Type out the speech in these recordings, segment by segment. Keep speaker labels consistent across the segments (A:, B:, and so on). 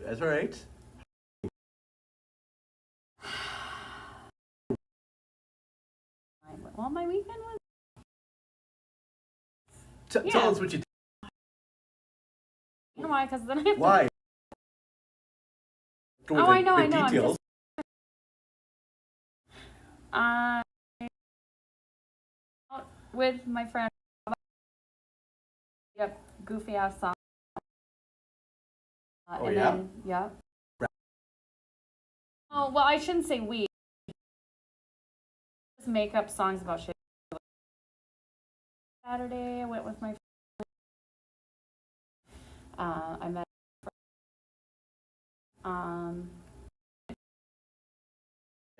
A: That's all right.
B: Well, my weekend was.
A: Tell us what you did.
B: You know why? Because then I have
A: Why? Go with
B: I know.
A: details.
B: I'm out with my friend. Yep, goofy ass song.
A: Oh,
B: and
A: yeah?
B: then, Oh, well, I shouldn't say we. Just make up songs about shit. Saturday, I went with my. I met.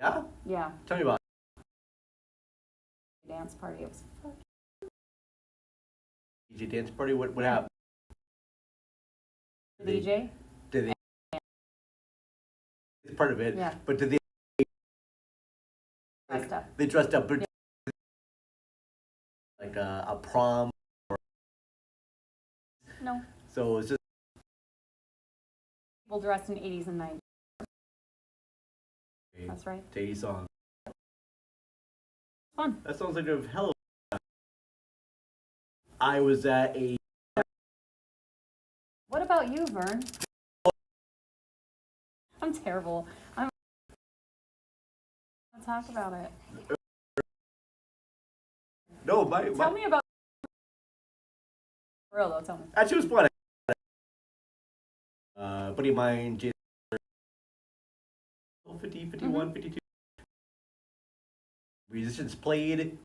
A: Yeah?
B: Yeah,
A: Tell me about
B: dance party. It was
A: DJ dance party. What happened?
B: DJ.
A: Did they? It's part of it.
B: Yeah.
A: But did they?
B: Dressed up.
A: They dressed up, but
B: Yeah.
A: like a prom.
B: No.
A: So it's just
B: People dressed in 80s and 90s. That's right.
A: 80 songs.
B: Fun.
A: That sounds like a hell of. I was at a.
B: What about you, Vern? I'm terrible. Let's talk about it.
A: No,
B: Tell me about. For real though, tell me.
A: actually it was fun. Buddy of mine, Jason, 50, 51, 52. Musicians played,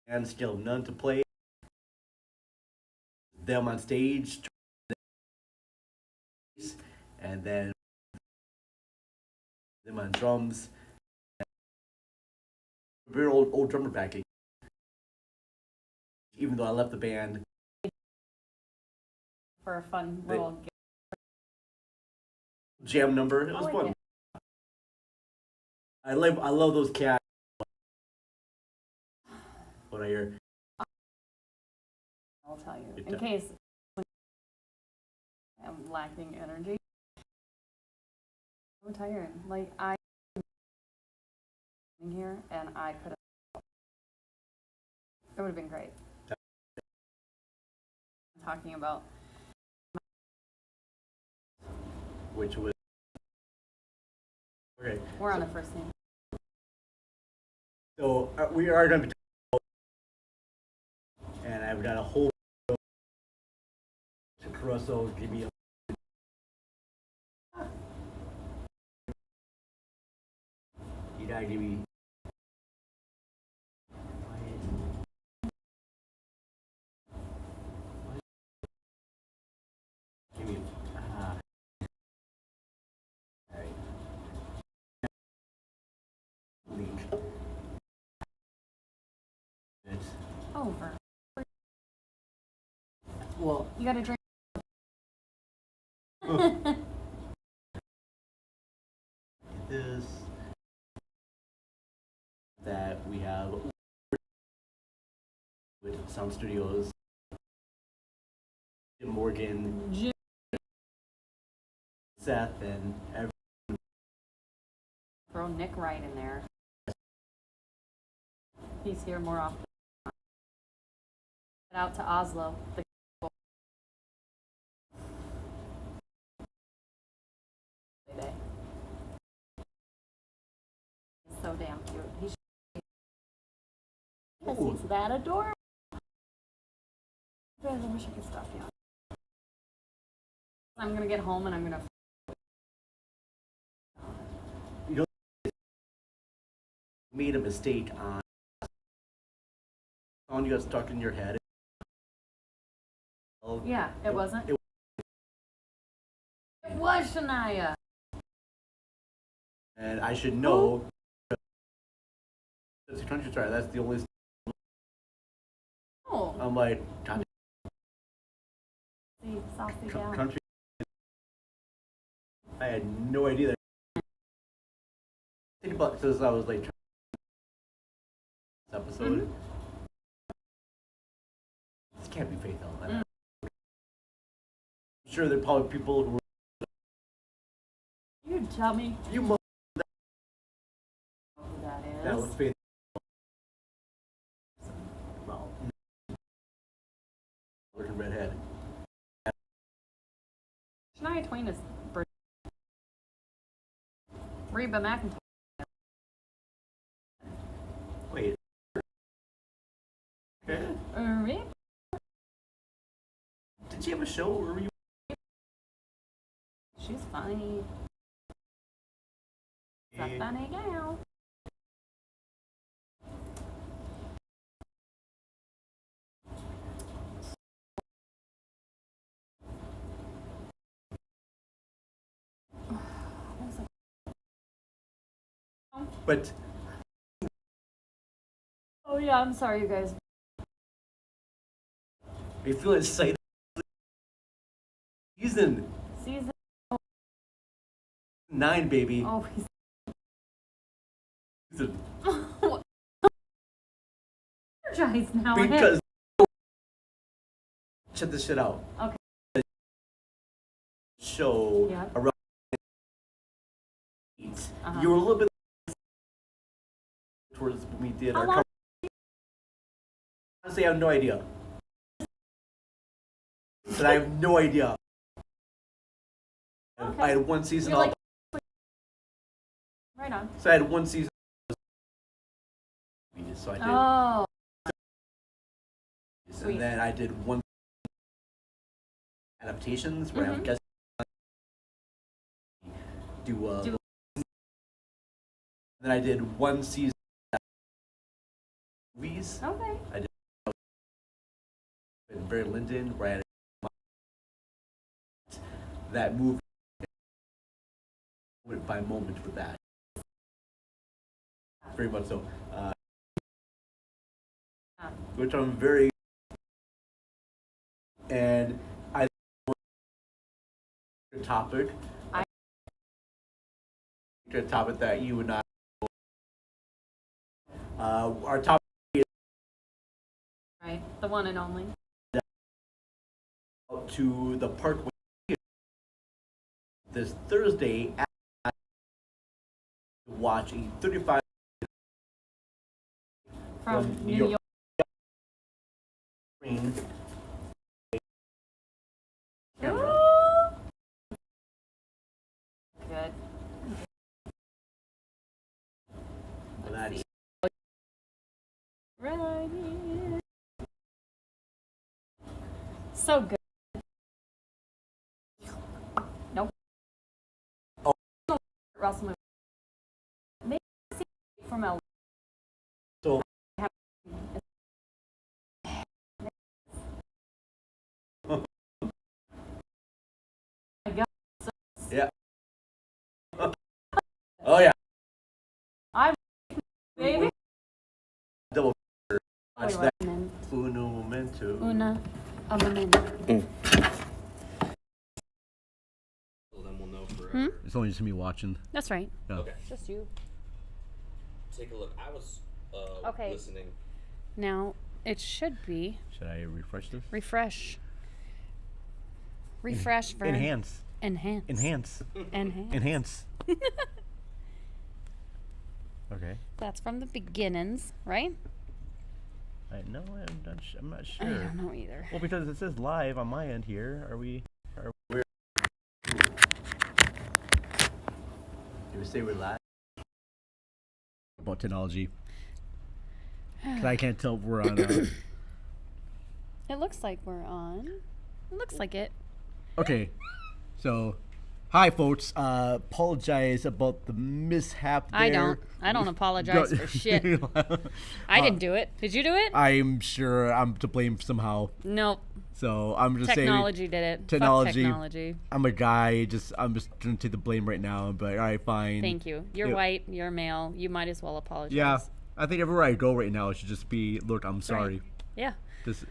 A: and still none to play. Them on stage, and then them on drums. Very old drummer backing. Even though I left the band,
B: For a fun little.
A: jam number, it was
B: like
A: fun.
B: it.
A: I love those cats. What I hear.
B: I'll tell you.
A: Good
B: In
A: time.
B: case I'm lacking energy. I'm tired. Like I in here and I could have. It would have been great. I'm talking about
A: Which was okay.
B: we're on the first name.
A: So we are going to be talking about, and I've got a whole to Caruso give me a. You gotta give me. Give me. Alright. Leak. It's,
B: Over.
A: well,
B: You gotta drink.
A: this that we have with Sound Studios, Jim Morgan, Seth, and every.
B: Throw Nick Wright in there. He's here more often. Get out to Oslo. Day. He's so damn cute. He's because
A: Ooh.
B: he's that adorable. I wish I could stop you. I'm gonna get home and I'm gonna.
A: You know, made a mistake on song you got stuck in your head. Well,
B: Yeah, it wasn't.
A: It
B: was Shania.
A: and I should know. That's the country star. That's the only.
B: Oh,
A: I'm like, God,
B: see, saucy down.
A: country. I had no idea that. Think about since I was like this episode. This can't be Faith Hill. sure there are probably people who
B: You tell me
A: you must
B: who that is.
A: that was faith.
B: Well,
A: With a redhead.
B: Shania Twain is Reba McEntire.
A: Wait. Okay.
B: Reba?
A: Did she have a show or were you?
B: She's funny. She's a funny gal.
A: But
B: Oh yeah, I'm sorry, you guys.
A: I feel excited. Season
B: Season.
A: 9, baby.
B: Oh, he's.
A: Season.
B: Energized now.
A: Because check this shit out.
B: Okay.
A: Show
B: Yeah.
A: around 8. You were a little bit towards when we did
B: How
A: our
B: long?
A: cover. Honestly, I have no idea. But I have no idea.
B: Okay.
A: I had one season
B: You're
A: off.
B: like- Right on.
A: So I had one season. So I did.
B: Oh. Sweet.
A: And then I did one adaptations where I'm guessing do then I did one season movies.
B: Okay.
A: I did in Barry Lyndon where I had that movie moment by moment with that. Very much so. Which I'm very and I a topic. A topic that you and I our topic is
B: Right. The one and only.
A: to the park this Thursday at watch a 35
B: From New York.
A: screen camera.
B: Ooh. Good.
A: And that's
B: Right here. So good. Nope.
A: Oh.
B: Russell movie. Maybe see from LA.
A: so
B: My God.
A: yeah. Oh yeah.
B: I baby.
A: Double watch that.
B: Moment.
A: Uno momento.
B: Una a moment.
C: Then we'll know for.
A: It's only just me watching.
B: That's right.
C: Okay.
B: Just you.
C: Take a look. I was
B: Okay.
C: listening.
B: Now it should be
A: Should I refresh this?
B: refresh. Refresh. Vern.
A: Enhance.
B: Enhance.
A: Enhance.
B: Enhance.
A: Enhance. Okay.
B: That's from the beginnings, right?
A: No, I'm not
B: I
A: sure.
B: don't know either.
A: Well, because it says live on my end here. Are we? Did we say we're live? About technology. 'Cause I can't tell if we're on.
B: It looks like we're on. It looks like it.
A: Okay, so hi folks. Apologize about the mishap there.
B: I don't apologize for shit. I didn't do it. Did you do it?
A: I'm sure I'm to blame somehow.
B: Nope.
A: So I'm just saying.
B: Technology did it. Fuck
A: Technology.
B: technology.
A: I'm a guy. I'm just gonna take the blame right now. But all right, fine.
B: Thank you. You're
A: Yeah.
B: white. You're male. You might as well apologize.
A: Yeah, I think everywhere I go right now, it should just be, look, I'm sorry.
B: Yeah.
A: Just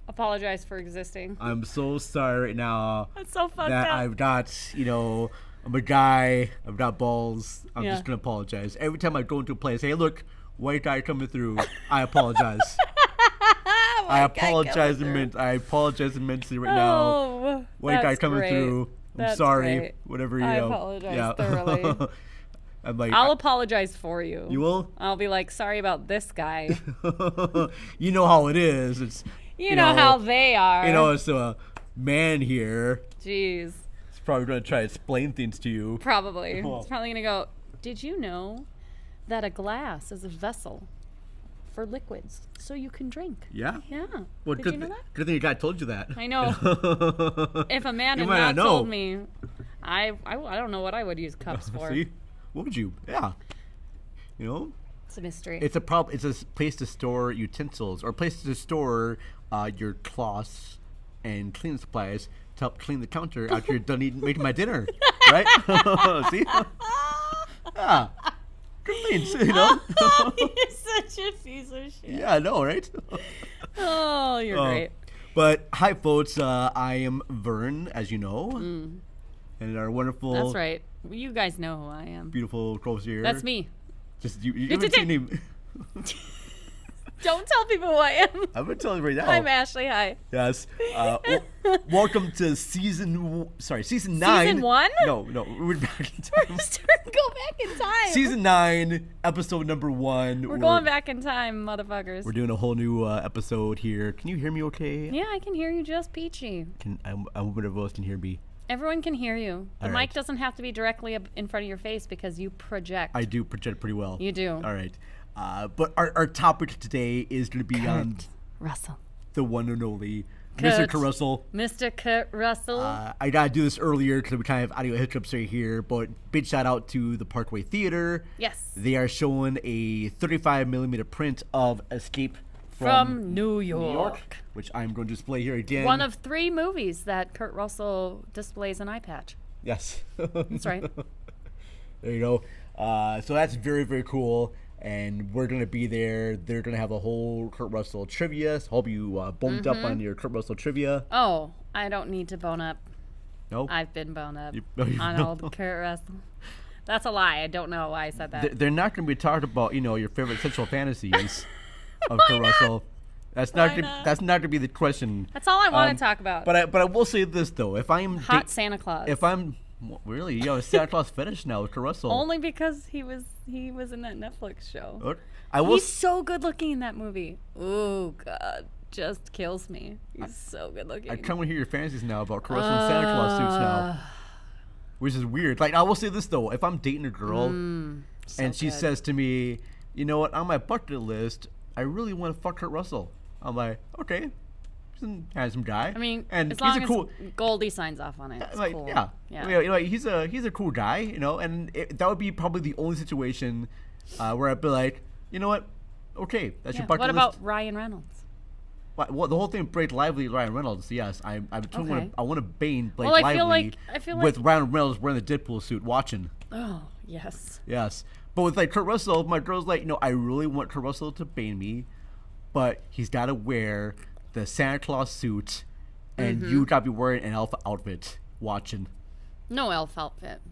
B: apologize for existing.
A: I'm so sorry right now
B: That's so fucked
A: that
B: up.
A: I've got, I'm a guy. I've got balls. I'm
B: Yeah.
A: just gonna apologize every time I go into a place. Hey, look, white guy coming through. I apologize. I apologize immensely right now.
B: Oh,
A: White guy
B: that's
A: coming
B: great.
A: through. I'm
B: That's
A: sorry.
B: great.
A: Whatever you
B: I
A: know.
B: apologize thoroughly.
A: I'm like,
B: I'll apologize for you.
A: you will?
B: I'll be like, sorry about this guy.
A: You know how it is. It's
B: You know how they are.
A: You know, it's a man here.
B: Jeez.
A: He's probably going to try to explain things to you.
B: Probably.
A: Oh.
B: It's probably going to go, did you know that a glass is a vessel for liquids so you can drink?
A: Yeah?
B: Yeah.
A: Well,
B: Did
A: good,
B: you know that?
A: good thing your guy told you that.
B: I know. If a man
A: You
B: had
A: might
B: not
A: not know.
B: told me, I don't know what I would use cups for.
A: See? What would you? Yeah. You know?
B: It's a mystery.
A: It's a place to store utensils or a place to store your cloths and cleaning supplies to help clean the counter after you're done making my dinner. Right? See? Yeah. Good things, you know?
B: You're such a piece of shit.
A: Yeah, I know, right?
B: Oh, you're great.
A: But hi, folks. I am Vern, as you know. And our wonderful,
B: That's right. You guys know who I am.
A: beautiful girls here.
B: That's me.
A: Just you haven't seen him.
B: Don't tell people who I am.
A: I'm gonna tell you right now.
B: I'm Ashley. Hi.
A: Yes. Welcome to season 9.
B: Season 1?
A: No, we're back in time.
B: We're just going to go back in time.
A: Season 9, episode number 1.
B: We're going back in time, motherfuckers.
A: We're doing a whole new episode here. Can you hear me okay?
B: Yeah, I can hear you just peachy.
A: I hope everyone else can hear me.
B: Everyone can hear you. The
A: All
B: mic
A: right.
B: doesn't have to be directly up in front of your face because you project.
A: I do project pretty well.
B: You do.
A: All right. But our topic today is going to be on
B: Russell.
A: the one and only Mr. Kurt Russell.
B: Mr. Kurt Russell.
A: I got to do this earlier because we kind of have audio hiccups right here, but big shout out to the Parkway Theater.
B: Yes.
A: They are showing a 35mm print of Escape
B: From New York.
A: which I'm going to display here again.
B: One of 3 movies that Kurt Russell displays an eye patch.
A: Yes.
B: That's right.
A: There you go. So that's very, very cool. And we're going to be there. They're going to have a whole Kurt Russell trivia. So hope you boned up on your Kurt Russell trivia.
B: Oh, I don't need to bone up.
A: No?
B: I've been boned up
A: you've
B: on
A: been-
B: old Kurt Russell. That's a lie. I don't know why I said that.
A: They're not going to be talking about, your favorite sexual fantasies of
B: Why
A: Kurt
B: not?
A: Russell. That's not
B: Why
A: gonna,
B: not?
A: that's not going to be the question.
B: That's all I want to talk about.
A: But I will say this though, if I'm
B: Hot Santa Claus.
A: really, you have a Santa Claus fetish now with Kurt Russell.
B: Only because he was in that Netflix show.
A: I will.
B: He's so good looking in that movie. Oh God, just kills me. He's so good looking.
A: I kind of want to hear your fantasies now about Kurt Russell and Santa Claus suits now, which is weird. Like I will say this though, if I'm dating a girl and she
B: good.
A: says to me, you know what, on my bucket list, I really want to fuck Kurt Russell. I'm like, okay, he's a handsome guy.
B: I mean,
A: and
B: as long
A: he's a cool.
B: as Goldie signs off on it, it's
A: Like
B: cool.
A: yeah,
B: Yeah.
A: he's a cool guy, and that would be probably the only situation where I'd be like, you know what, okay, that's your bucket
B: What
A: list.
B: about Ryan Reynolds?
A: Well, the whole thing, Blake Lively, Ryan Reynolds. Yes, I
B: Okay.
A: want to bane Blake
B: Well, I
A: Lively
B: feel
A: with
B: like-
A: Ryan Reynolds wearing the Deadpool suit, watching.
B: Oh yes.
A: Yes, but with like Kurt Russell, my girl's like, I really want Kurt Russell to bane me, but he's got to wear the Santa Claus suit, and you got to be wearing an elf outfit, watching.
B: No elf outfit,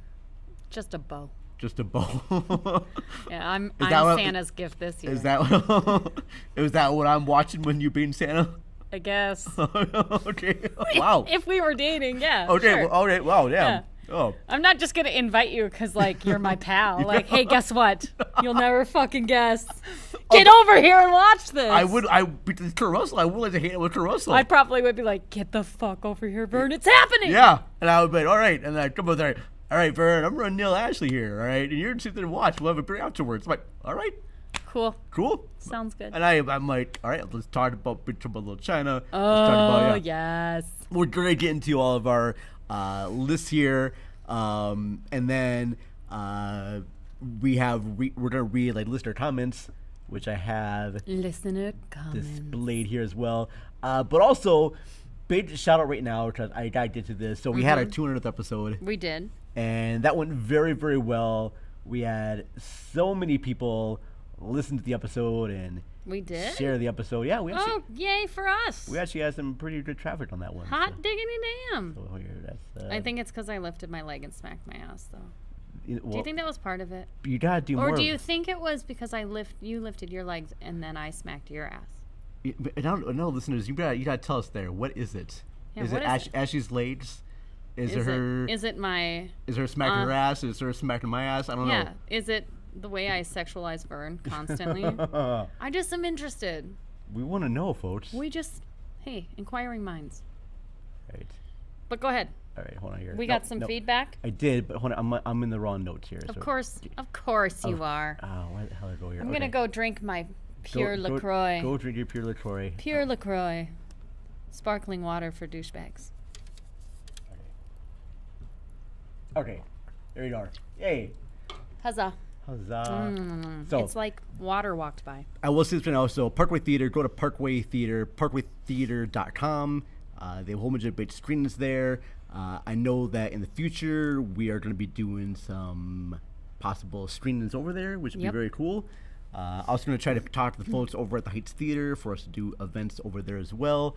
B: just a bow.
A: Just a bow.
B: Yeah, I'm
A: that what-
B: Santa's gift this year.
A: Is that is that what I'm watching when you bane Santa?
B: I guess.
A: Okay. Wow.
B: If we were dating, yeah.
A: Okay.
B: Sure.
A: Well, okay. Wow. Damn.
B: Yeah.
A: Oh.
B: I'm not just gonna invite you because like you're my pal. Like, hey, guess what? You'll never fucking guess. Get over here and watch this.
A: Because Kurt Russell, I would like to hang out with Kurt Russell.
B: I probably would be like, get the fuck over here, Vern. It's happening.
A: Yeah, and I would be like, all right, and then I'd come over there. All right, Vern, I'm running Neil Ashley here, all right, and you're sitting there and watch. We'll have a beer afterwards. I'm like, all right,
B: Cool.
A: cool.
B: Sounds good.
A: And I'm like, all right, let's talk about Little China. Let's
B: Oh,
A: talk about, yeah.
B: yes.
A: We're gonna get into all of our lists here, and then we're gonna read like listener comments, which I have
B: Listener comments.
A: displayed here as well. But also, big shout out right now because I gotta get to this. So we had our 200th episode,
B: We did.
A: and that went very, very well. We had so many people listen to the episode and
B: We did?
A: share the episode. Yeah, we actually,
B: Oh, yay for us.
A: we actually had some pretty good traffic on that one.
B: Hot diggity damn.
A: So here, that's,
B: I think it's because I lifted my leg and smacked my ass, though.
A: well,
B: Do you think that was part of it?
A: you gotta do more.
B: Or do you think it was because you lifted your legs and then I smacked your ass?
A: No, listeners, you gotta tell us there. What is it?
B: Yeah,
A: Is
B: what
A: it
B: is it?
A: Ashley's legs? Is it
B: Is
A: her?
B: it my?
A: Is her smacking her ass? Is her smacking my ass? I don't
B: Yeah.
A: know.
B: Is it the way I sexualize Vern constantly? I just am interested.
A: We want to know, folks.
B: Hey, inquiring minds.
A: Right.
B: But go ahead.
A: All right, hold on here.
B: We got some feedback.
A: I did, but hold on. I'm in the wrong notes here.
B: Of course you are.
A: Where the hell did I go here?
B: I'm gonna go drink my pure LaCroix.
A: Go drink your pure LaCroix.
B: Pure LaCroix. Sparkling water for douchebags.
A: Okay. There you are. Yay.
B: Huzzah.
A: Huzzah. So
B: It's like water walked by.
A: I will say this right now. So Parkway Theater, go to Parkway Theater, parkwaytheater.com. They have a whole bunch of great screenings there. I know that in the future we are going to be doing some possible screenings over there, which would
B: Yep.
A: be very cool. Also going to try to talk to the folks over at the Heights Theater for us to do events over there as well.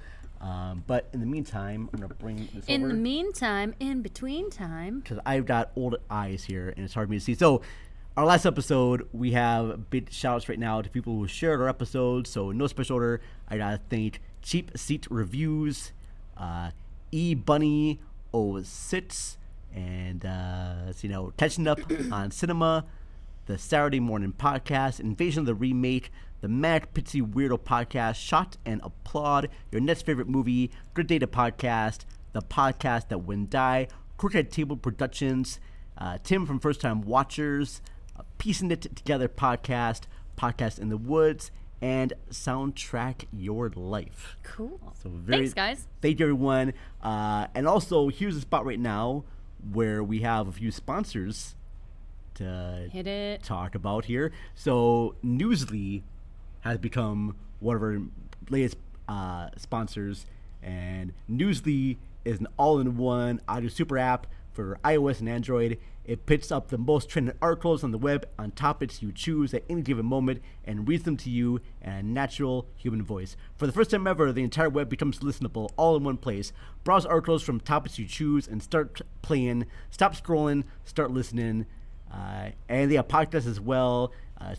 A: But in the meantime, I'm going to bring this over.
B: In the meantime, in between time.
A: Because I've got old eyes here and it's hard for me to see. So, our last episode, we have big shout outs right now to people who shared our episodes. So, in no special order, I got to thank Cheap Seat Reviews, eBunny06, and Catching Up on Cinema, the Saturday Morning Podcast, Invasion of the Remake, the Mad Pitsy Weirdo Podcast, Shot and Applaud, Your Next Favorite Movie, Good Data Podcast, the Podcast That Wouldn't Die, Crooked Table Productions, Tim from First Time Watchers, Piecing It Together Podcast, Podcast in the Woods, and Soundtrack Your Life.
B: Cool.
A: So
B: Thanks, guys.
A: Thank you, everyone. And also, here's a spot right now where we have a few sponsors to
B: Hit it.
A: talk about here. So Newsly has become one of our latest sponsors, and Newsly is an all-in-one audio super app for iOS and Android. It picks up the most trending articles on the web on topics you choose at any given moment and reads them to you in a natural human voice. For the first time ever, the entire web becomes listenable all in one place. Browse articles from topics you choose and start playing. Stop scrolling, start listening. And they have podcasts as well.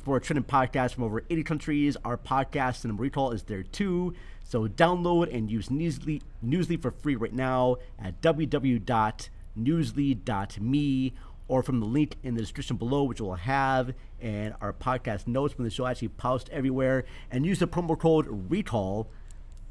A: For a trending podcast from over 80 countries, our podcast, Cinema Recall, is there too. So download and use Newsly for free right now at www.newsly.me or from the link in the description below, which we'll have, and our podcast notes when the show actually posts everywhere. And use the promo code RECALL,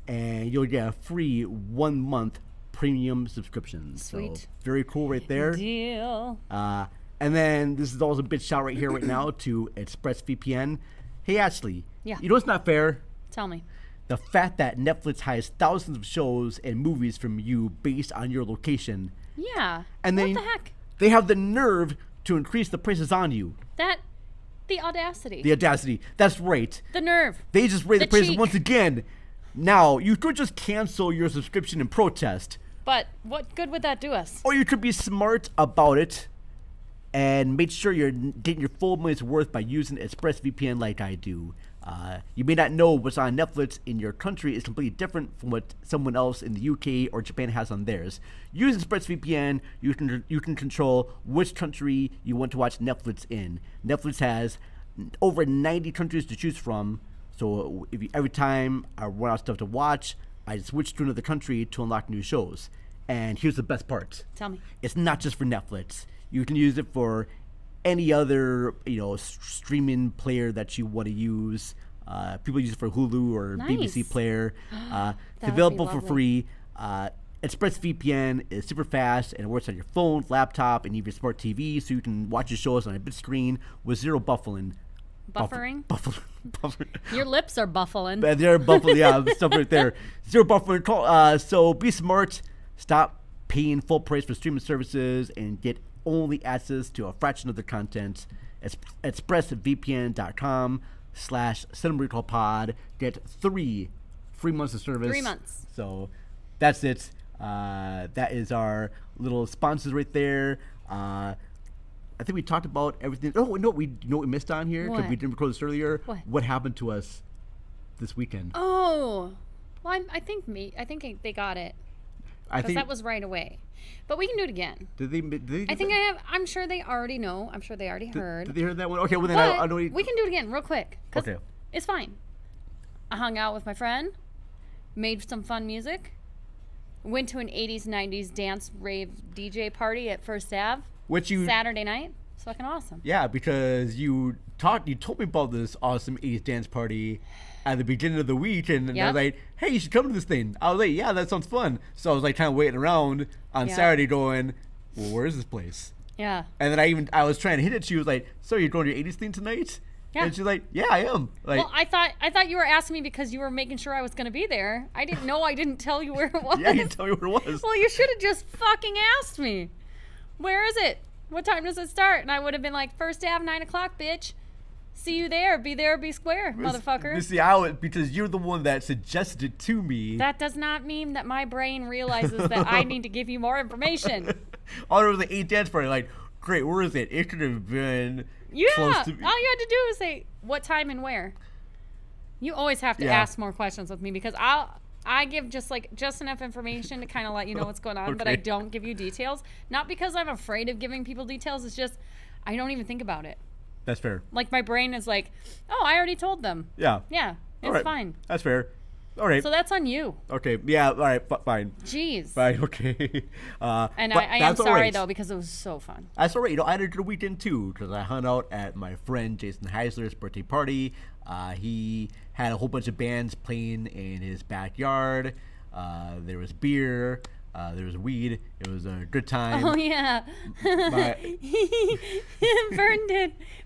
A: and you'll get a free 1 month premium subscription.
B: Sweet.
A: So very cool right there.
B: Deal.
A: And then this is also a big shout right here right now to ExpressVPN. Hey, Ashley.
B: Yeah.
A: You know what's not fair?
B: Tell me.
A: The fact that Netflix has thousands of shows and movies from you based on your location.
B: Yeah.
A: And
B: what
A: then
B: the heck?
A: They have the nerve to increase the prices on you.
B: The audacity.
A: The audacity. That's right.
B: The nerve.
A: They just raised the prices
B: cheek.
A: once again. Now, you could just cancel your subscription in protest.
B: But what good would that do us?
A: Or you could be smart about it and make sure you're getting your full money's worth by using ExpressVPN like I do. You may not know what's on Netflix in your country is completely different from what someone else in the UK or Japan has on theirs. Using ExpressVPN, you can control which country you want to watch Netflix in. Netflix has over 90 countries to choose from, so every time I run out of stuff to watch, I switch to another country to unlock new shows. And here's the best part.
B: Tell me.
A: It's not just for Netflix. You can use it for any other, streaming player that you want to use. People use it for Hulu or
B: Nice.
A: BBC Player. It's
B: would
A: available
B: be
A: for
B: lovely.
A: free. ExpressVPN is super fast and it works on your phone, laptop, and even your smart TV, so you can watch your shows on a big screen with zero buffering.
B: Buffering?
A: Buffering.
B: Your lips are buffling.
A: They're buffering, yeah, stuff right there. Zero buffering. So be smart. Stop paying full price for streaming services and get only access to a fraction of the content. ExpressVPN.com/CinemaRecallPod. Get 3 free months of service.
B: 3 months.
A: So that's it. That is our little sponsors right there. I think we talked about everything. Oh, no, we missed on here because
B: What?
A: we didn't record this earlier.
B: What?
A: Happened to us this weekend?
B: Oh. Well, I think they got it.
A: I
B: Because
A: think
B: that was right away. But we can do it again.
A: did they
B: I think I have. I'm sure they already know. I'm sure they already heard.
A: Did they hear that one? Okay, well then
B: But
A: I know.
B: we can do it again real quick. 'Cause
A: Okay.
B: It's fine. I hung out with my friend, made some fun music, went to an 80s, 90s dance rave DJ party at First Ave
A: Which you
B: Saturday night. It's fucking awesome.
A: Yeah, because you told me about this awesome 80s dance party at the beginning of the week, and I
B: Yep.
A: was like, hey, you should come to this thing. I was like, yeah, that sounds fun. So I was like, kind of waiting around on
B: Yeah.
A: Saturday going, well, where is this place?
B: Yeah.
A: And then I was trying to hit it. She was like, so you're going to your 80s thing tonight?
B: Yeah.
A: And she's like, yeah, I am. Like,
B: Well, I thought you were asking me because you were making sure I was going to be there. I didn't know. I didn't tell you where it was.
A: yeah, you tell me where it was.
B: Well, you should have just fucking asked me. Where is it? What time does it start? And I would have been like, First Ave, 9 o'clock, bitch. See you there. Be there, be square, motherfucker.
A: You see, because you're the one that suggested it to me.
B: That does not mean that my brain realizes that I need to give you more information.
A: Oh, there was an 8 dance party. Like, great, where is it? It could have been
B: Yeah.
A: close
B: All
A: to
B: you had to do was say what time and where. You always have to
A: Yeah.
B: ask more questions with me because I give just enough information to kind of let you know what's going on, but I
A: Okay.
B: don't give you details. Not because I'm afraid of giving people details. It's just I don't even think about it.
A: That's fair.
B: Like my brain is like, oh, I already told them.
A: Yeah.
B: Yeah, it's
A: All right.
B: fine.
A: That's fair. All right.
B: So that's on you.
A: Okay. Yeah. All right. Fine.
B: Jeez.
A: Fine. Okay.
B: And
A: but
B: I am
A: that's all
B: sorry
A: right.
B: though because it was so fun.
A: That's all right. I had a good weekend too because I hung out at my friend Jason Heisler's birthday party. He had a whole bunch of bands playing in his backyard. There was beer. There was weed. It was a good time.
B: Oh yeah.
A: But-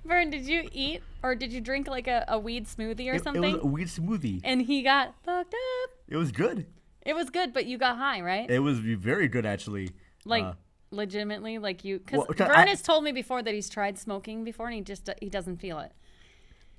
B: Vern, did you eat or did you drink like a weed smoothie or
A: It
B: something?
A: was a weed smoothie.
B: And he got fucked up.
A: It was good.
B: It was good, but you got high, right?
A: It was very good actually.
B: Like legitimately, like you, because
A: Well, can
B: Vern
A: I-
B: has told me before that he's tried smoking before and he doesn't feel it.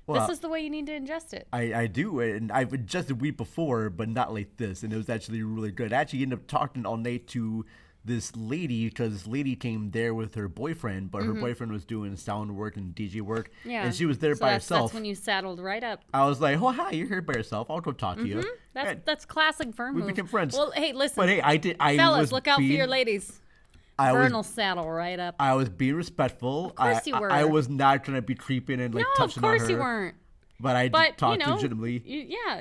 A: Well,
B: This is the way you need to ingest it.
A: I do, and I've ingested weed before, but not like this, and it was actually really good. I actually ended up talking all night to this lady because this lady came there with her boyfriend, but her boyfriend was doing sound work and DJ work,
B: Yeah,
A: and she was there
B: so
A: by
B: that's,
A: herself.
B: That's when you saddled right up.
A: I was like, "Oh hi, you're here by yourself. I'll go talk to you." And-
B: That's classic Vern
A: we
B: move.
A: became friends.
B: Well, hey, listen,
A: but hey, I
B: fellas,
A: was
B: look out for
A: being,
B: your ladies.
A: I
B: Vern
A: was
B: will saddle right up.
A: I was being respectful. Of
B: course you were.
A: I was not trying to be creeping and like
B: No, of
A: touching on her.
B: course you weren't.
A: But I
B: But
A: talked
B: you know,
A: legitimately.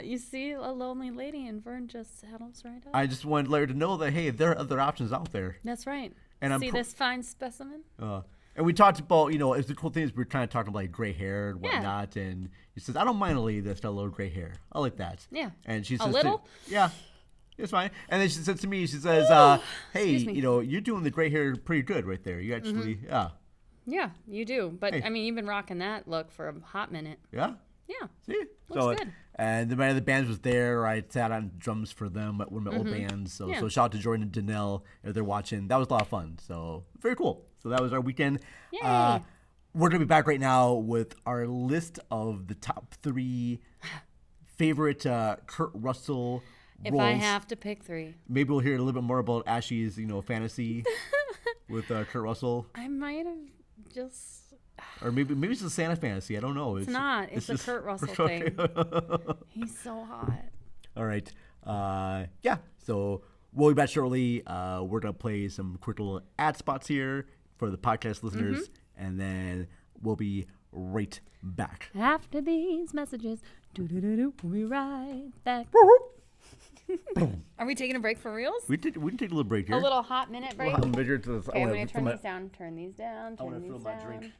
B: you see a lonely lady and Vern just saddles right up.
A: I just wanted to let her to know that hey, there are other options out there.
B: That's right.
A: And I'm
B: see
A: pro-
B: this fine specimen?
A: And we talked about, it's the cool thing is we were trying to talk about like gray hair and
B: Yeah.
A: whatnot. And he says, I don't mind a lady that's got a little gray hair. I like that.
B: Yeah.
A: And she
B: A
A: says,
B: little?
A: yeah, it's fine. And then she said to me, she says, hey,
B: Excuse me.
A: you're doing the gray hair pretty good right there. You actually, yeah.
B: Yeah, you do. But
A: Hey.
B: I mean, you've been rocking that look for a hot minute.
A: Yeah.
B: Yeah.
A: See?
B: Looks good.
A: And the other bands was there. I sat on drums for them at one of my old bands. So,
B: Yeah.
A: so shout out to Jordan and Danelle if they're watching. That was a lot of fun. So very cool. So that was our weekend.
B: Yay.
A: We're gonna be back right now with our list of the top 3 favorite Kurt Russell
B: If
A: roles.
B: I have to pick 3,
A: Maybe we'll hear a little bit more about Ashley's, fantasy with Kurt Russell,
B: I might have just.
A: or maybe it's a Santa fantasy. I don't know. It's
B: not. It's a
A: just-
B: Kurt Russell
A: Okay.
B: thing. He's so hot.
A: All right. Yeah. So we'll be back shortly. We're gonna play some quick little ad spots here for the podcast listeners, and then we'll be right back.
B: After these messages, we'll be right back. Are we taking a break for reals?
A: We can take a little break here.
B: A little hot minute break?
A: We'll measure to this.
B: Okay, I'm going to turn these down. Turn these down.
A: I wanna
B: Turn these
A: fill my
B: down.
A: drink.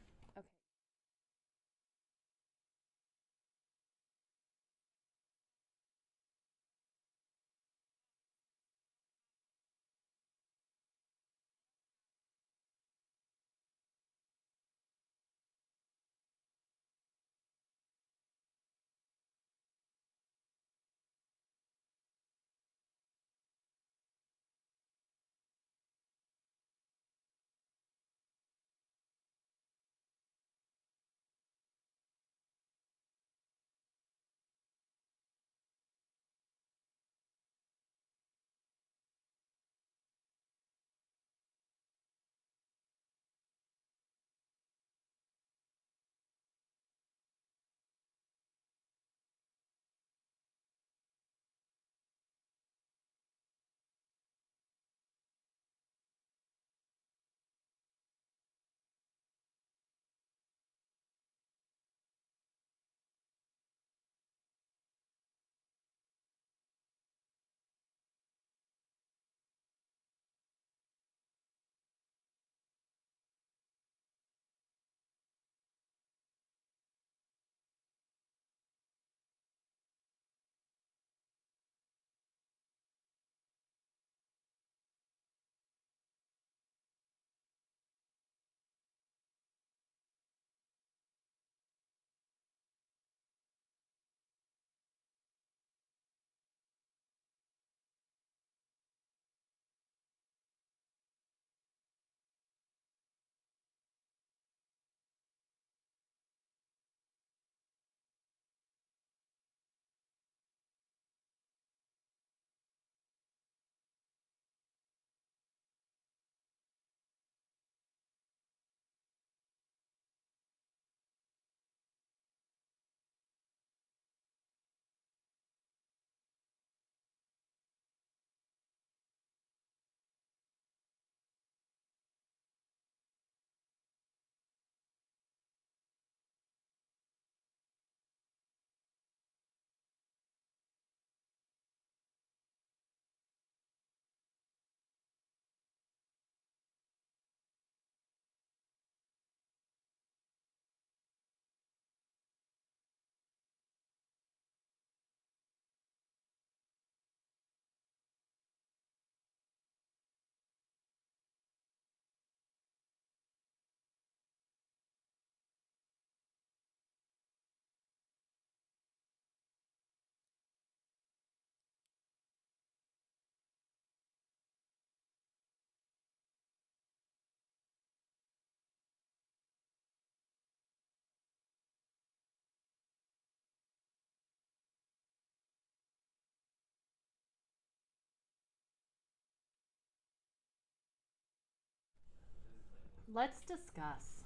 B: Let's discuss.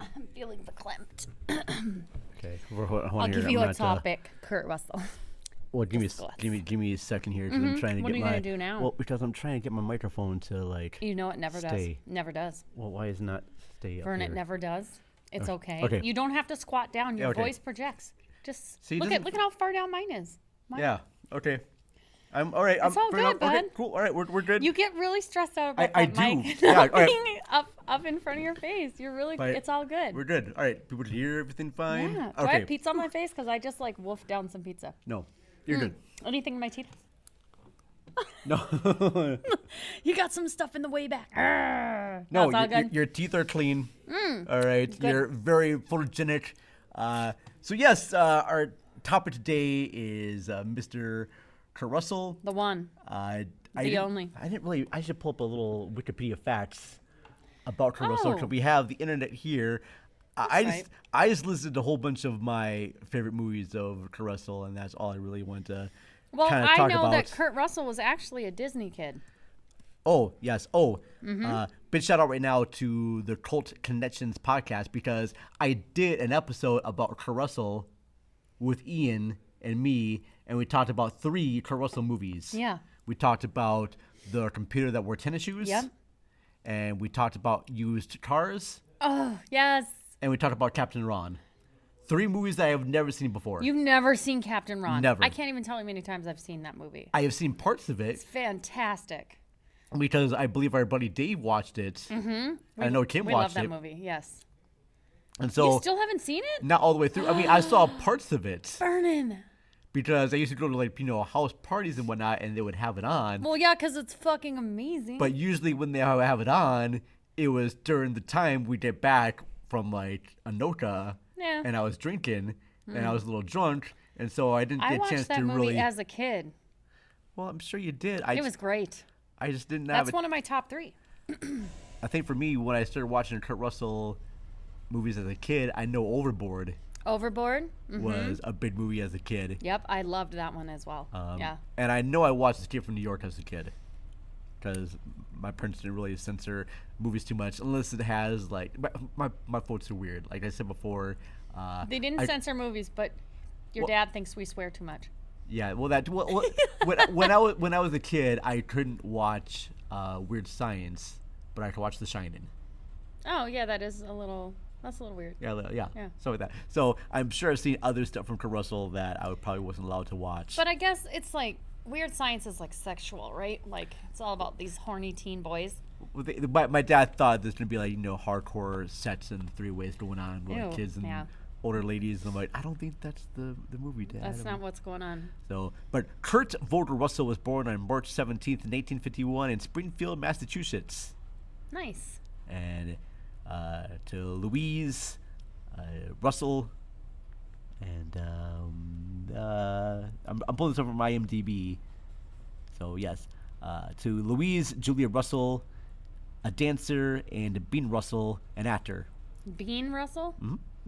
B: I'm feeling verklempt.
A: Okay.
B: I'll give you a topic, Kurt Russell.
A: Well, give
B: Discuss.
A: me a second here because I'm trying to
B: What
A: get
B: are you
A: my.
B: gonna do now?
A: Well, because I'm trying to get my microphone to like.
B: You know it never
A: Stay.
B: does. Never does.
A: Well, why is it not stay up
B: Vern,
A: here?
B: it never does. It's okay.
A: Okay.
B: You don't have to squat down. Your
A: Yeah, okay.
B: voice projects. Just
A: See,
B: look at how far down mine is.
A: Yeah. Okay. I'm all right.
B: It's all good,
A: Okay.
B: bud.
A: Cool. All right. We're good.
B: You get really stressed out about
A: I
B: that
A: do.
B: mic
A: Yeah, all right.
B: being up in front of your face. You're really.
A: But
B: It's all good.
A: We're good. All right. People hear everything fine.
B: Yeah. Do
A: Okay.
B: I have pizza on my face? Because I just like wolfed down some pizza.
A: No. You're good.
B: Anything in my teeth?
A: No.
B: You got some stuff in the way back. Arrgh.
A: No.
B: That's all good.
A: Your teeth are clean. All right. You're very photogenic. So yes, our topic today is Mr. Kurt Russell.
B: The one.
A: The
B: only.
A: I didn't really. I should pull up a little Wikipedia facts about Kurt Russell
B: Oh.
A: because we have the internet here.
B: right.
A: I just listed a whole bunch of my favorite movies of Kurt Russell, and that's all I really wanted to
B: Well,
A: kind of
B: I
A: talk
B: know
A: about.
B: that Kurt Russell was actually a Disney kid.
A: Oh yes. Oh,
B: Mm-hmm.
A: big shout out right now to the Cult Connections podcast because I did an episode about Kurt Russell with Ian and me, and we talked about 3 Kurt Russell movies.
B: Yeah.
A: We talked about the computer that wore tennis shoes.
B: Yep.
A: And we talked about used cars,
B: Oh, yes.
A: and we talked about Captain Ron. 3 movies that I have never seen before.
B: You've never seen Captain Ron.
A: Never.
B: I can't even tell you how many times I've seen that movie.
A: I have seen parts of it
B: It's fantastic.
A: because I believe our buddy Dave watched it. Mm-hmm. I know Kim
B: We love
A: watched
B: that
A: it.
B: movie, yes.
A: And so
B: You still haven't seen it?
A: not all the way through. I mean, I saw parts of it
B: Burnin'.
A: because I used to go to like house parties and whatnot, and they would have it on.
B: Well, yeah, because it's fucking amazing.
A: But usually when they have it on, it was during the time we get back from like Anoka,
B: Yeah.
A: and I was drinking, and I was a little drunk, and so I didn't
B: I
A: get a chance
B: watched that
A: to
B: movie
A: really.
B: as a kid.
A: Well, I'm sure you did.
B: It was great.
A: I just didn't have
B: That's
A: it.
B: one of my top 3.
A: I think for me, when I started watching Kurt Russell movies as a kid, I know Overboard
B: Overboard?
A: was a big movie as a kid.
B: Yep, I loved that one as well. Yeah.
A: And I know I watched Escape from New York as a kid because my parents didn't really censor movies too much unless it has like my folks are weird. Like I said before,
B: They didn't
A: I-
B: censor movies, but your
A: Well-
B: dad thinks we swear too much.
A: yeah. Well, when I was a kid, I couldn't watch Weird Science, but I could watch The Shining.
B: Oh, yeah, that's a little weird.
A: Yeah.
B: Yeah.
A: So like that. So I'm sure I've seen other stuff from Kurt Russell that I probably wasn't allowed to watch.
B: But I guess it's like Weird Science is like sexual, right? Like it's all about these horny teen boys.
A: My dad thought there's gonna be like hardcore sets and 3-ways going on with like,
B: Ew,
A: kids and
B: yeah.
A: older ladies. And I'm like, I don't think that's the movie, Dad.
B: That's not what's going on.
A: So, but Kurt Volder Russell was born on March 17th, 1851, in Springfield, Massachusetts,
B: Nice.
A: and to Louise Russell, and I'm pulling this up from IMDb. So yes, to Louise Julia Russell, a dancer, and Bean Russell, an actor.
B: Bean Russell?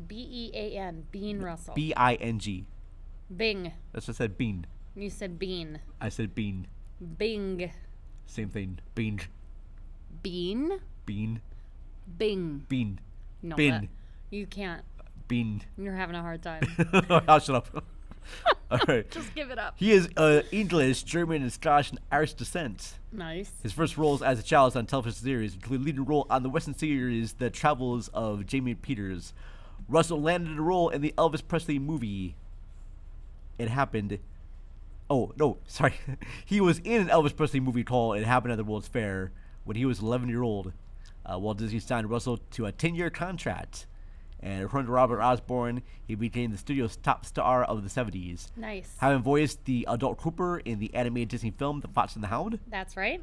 B: B-E-A-N. Bean Russell.
A: B-I-N-G.
B: Bing.
A: That's what I said. Bean.
B: You said bean.
A: I said bean.
B: Bing.
A: Same thing. Bean.
B: Bean?
A: Bean.
B: Bing.
A: Bean.
B: No,
A: Bin.
B: that- you can't.
A: Bean.
B: You're having a hard time.
A: I'll shut up. All right.
B: Just give it up.
A: He is English, German, and Scottish and Irish descent.
B: Nice.
A: His first roles as a child on television series include leading role on the Western series The Travels of Jamie Peters. Russell landed a role in the Elvis Presley movie. It happened. Oh no, sorry. He was in an Elvis Presley movie called "It Happened at the World's Fair" when he was 11-year-old. Walt Disney signed Russell to a 10-year contract, and according to Robert Osborne, he became the studio's top star of the 70s.
B: Nice.
A: Having voiced the adult Cooper in the animated Disney film *The Fox and the Hound*.
B: That's right.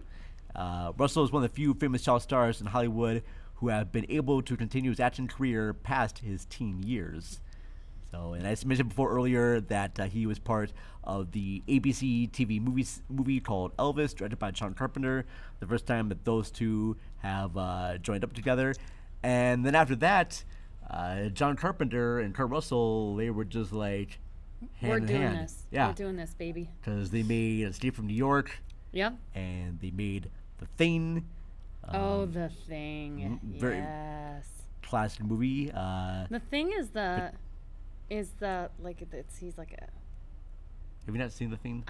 A: Russell is one of the few famous child stars in Hollywood who have been able to continue his action career past his teen years. So, and I mentioned before earlier that he was part of the ABC TV movie called Elvis, directed by John Carpenter. The first time that those two have joined up together, and then after that, John Carpenter and Kurt Russell, they were just like hand
B: We're
A: in
B: doing
A: hand.
B: this.
A: Yeah,
B: We're doing this, baby.
A: because they made Escape from New York,
B: Yep.
A: and they made The Thing.
B: Oh, The Thing.
A: very-
B: Yes.
A: Classic movie.
B: The Thing is the like he's like a.
A: Have you not seen The Thing?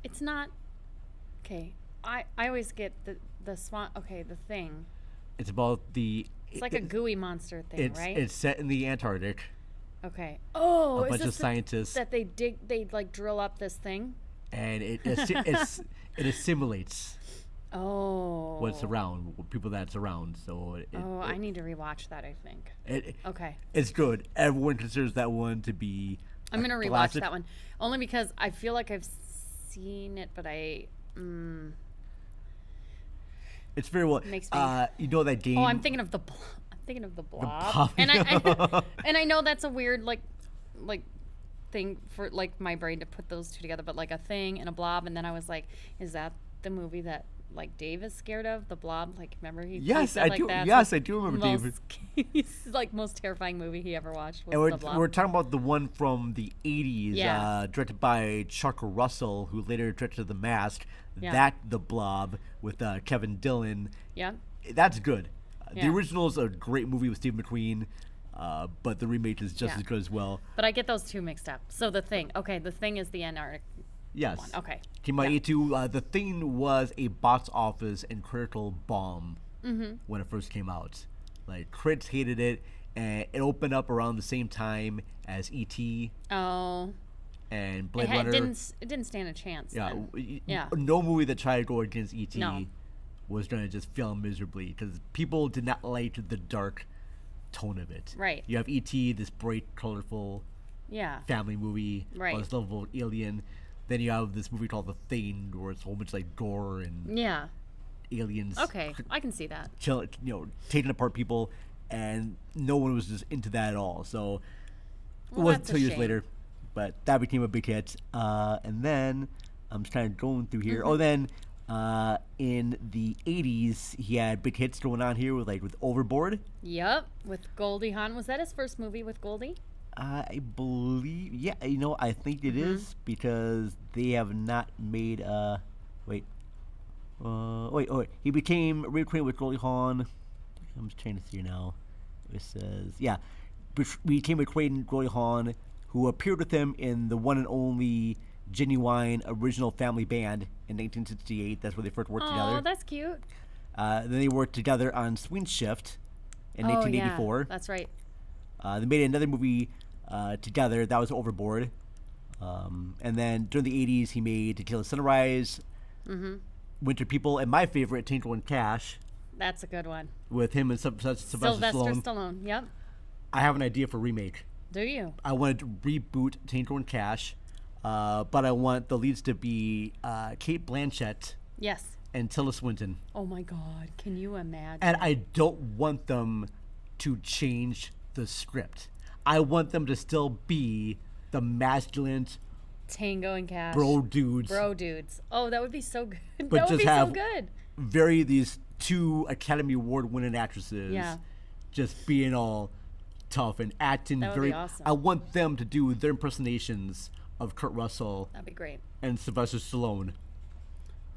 B: It's not. Okay, I always get the swan. Okay, The Thing.
A: It's about the.
B: It's like a gooey monster thing, right?
A: It's set in the Antarctic.
B: Okay. Oh,
A: A
B: is
A: bunch
B: this
A: of scientists,
B: that they like drill up this thing.
A: and it assimilates
B: Oh.
A: what's around, people that's around. So
B: I need to rewatch that. I think. Okay.
A: It's good. Everyone considers that one to be.
B: I'm gonna rewatch
A: classic.
B: that one only because I feel like I've seen it, but
A: It's very well.
B: Makes me-
A: You know that game.
B: Oh, I'm thinking of the blob.
A: Blob.
B: And I know that's a weird like thing for like my brain to put those two together, but like a thing and a blob, and then I was like, is that the movie that like Dave is scared of, the blob? Like, remember he
A: Yes,
B: said,
A: I
B: like,
A: do.
B: that's
A: Yes,
B: the
A: I do remember Dave.
B: He's like most terrifying movie he ever watched was
A: And
B: the blob.
A: we're talking about the one from the 80s,
B: Yeah.
A: directed by Chuck Russell, who later directed The Mask.
B: Yeah.
A: That, The Blob, with Kevin Dillon.
B: Yeah.
A: That's good. The
B: Yeah.
A: original is a great movie with Steve McQueen, but the remake is just
B: Yeah.
A: as good as well.
B: But I get those two mixed up. So The Thing. Okay, The Thing is the Antarctic
A: Yes.
B: one. Okay.
A: Came out
B: Yeah.
A: 82. The Thing was a box office and critical bomb when it first came out. Like, critics hated it, and it opened up around the same time as E.T.
B: Oh.
A: and Blade
B: It
A: Runner.
B: didn't stand a chance.
A: Yeah,
B: then. Yeah.
A: No movie that tried to go against E.T.
B: No.
A: was going to just fail miserably because people did not like the dark tone of it.
B: Right.
A: You have E.T., this bright, colorful
B: Yeah.
A: family movie,
B: Right.
A: this level alien. Then you have this movie called The Thing, where it's a whole bunch of like gore and
B: Yeah.
A: aliens.
B: Okay, I can see that.
A: Taking apart people, and no one was just into that at all. So it
B: Well,
A: wasn't
B: that's a
A: 2 years
B: shame.
A: later, but that became a big hit. And then I'm just kind of going through here. Oh, then in the 80s, he had big hits going on here with Overboard.
B: Yep, with Goldie Hawn. Was that his first movie with Goldie?
A: I believe, yeah, I think it
B: Mm-hmm.
A: is because they have not made. Wait. Wait. He became reacquainted with Goldie Hawn. I'm just trying to see now. It says, yeah, became acquainted with Goldie Hawn, who appeared with him in the one and only Genuine Original Family Band in 1968. That's where they first worked
B: Oh,
A: together.
B: that's cute.
A: Then they worked together on Swing Shift in 1984.
B: Yeah, that's right.
A: They made another movie together. That was Overboard. And then during the 80s, he made Tequila Sunrise, Winter People, and my favorite, Tango and Cash,
B: That's a good one.
A: with him and Sylvester Stallone.
B: Stallone. Yep.
A: I have an idea for remake.
B: Do you?
A: I want to reboot Tango and Cash, but I want the leads to be Kate Blanchett
B: Yes.
A: and Tilda Swinton.
B: Oh my God! Can you imagine?
A: And I don't want them to change the script. I want them to still be the masculine
B: Tango and Cash.
A: bro dudes.
B: Bro dudes. Oh, that would be so good.
A: But
B: that would
A: just
B: be
A: have
B: so good.
A: these two Academy Award winning actresses
B: Yeah.
A: just being all tough and acting
B: That would
A: very
B: be awesome.
A: I want them to do their impersonations of Kurt Russell
B: That'd be great.
A: and Sylvester Stallone.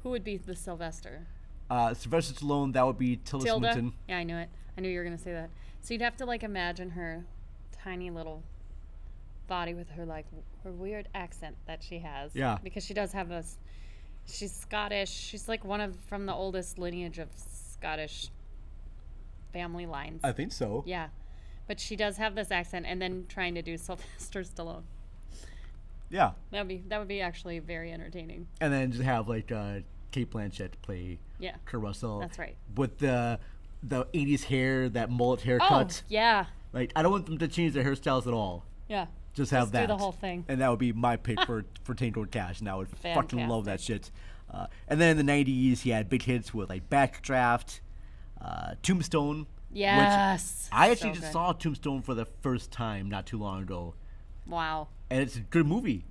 B: Who would be the Sylvester?
A: Sylvester Stallone, that would be Tilda
B: Tilda.
A: Swinton.
B: Yeah, I knew it. I knew you were gonna say that. So you'd have to like imagine her tiny little body with her like her weird accent that she has.
A: Yeah.
B: Because she does have she's Scottish. She's like from the oldest lineage of Scottish family lines.
A: I think so.
B: Yeah. But she does have this accent and then trying to do Sylvester Stallone.
A: Yeah.
B: That would be actually very entertaining.
A: And then just have like Kate Blanchett play
B: Yeah.
A: Kurt Russell.
B: That's right.
A: With the 80s hair, that mullet
B: Oh,
A: haircut.
B: yeah.
A: Like, I don't want them to change their hairstyles at all.
B: Yeah.
A: Just have
B: Just
A: that.
B: do the whole thing.
A: And that would be my pick for Tango and Cash. And I would fucking love that
B: Fantastic.
A: shit. And then in the 90s, he had big hits with like Backdraft, Tombstone.
B: Yes.
A: Which I actually
B: So
A: just
B: good.
A: saw Tombstone for the first time not too long ago.
B: Wow.
A: And it's a good movie.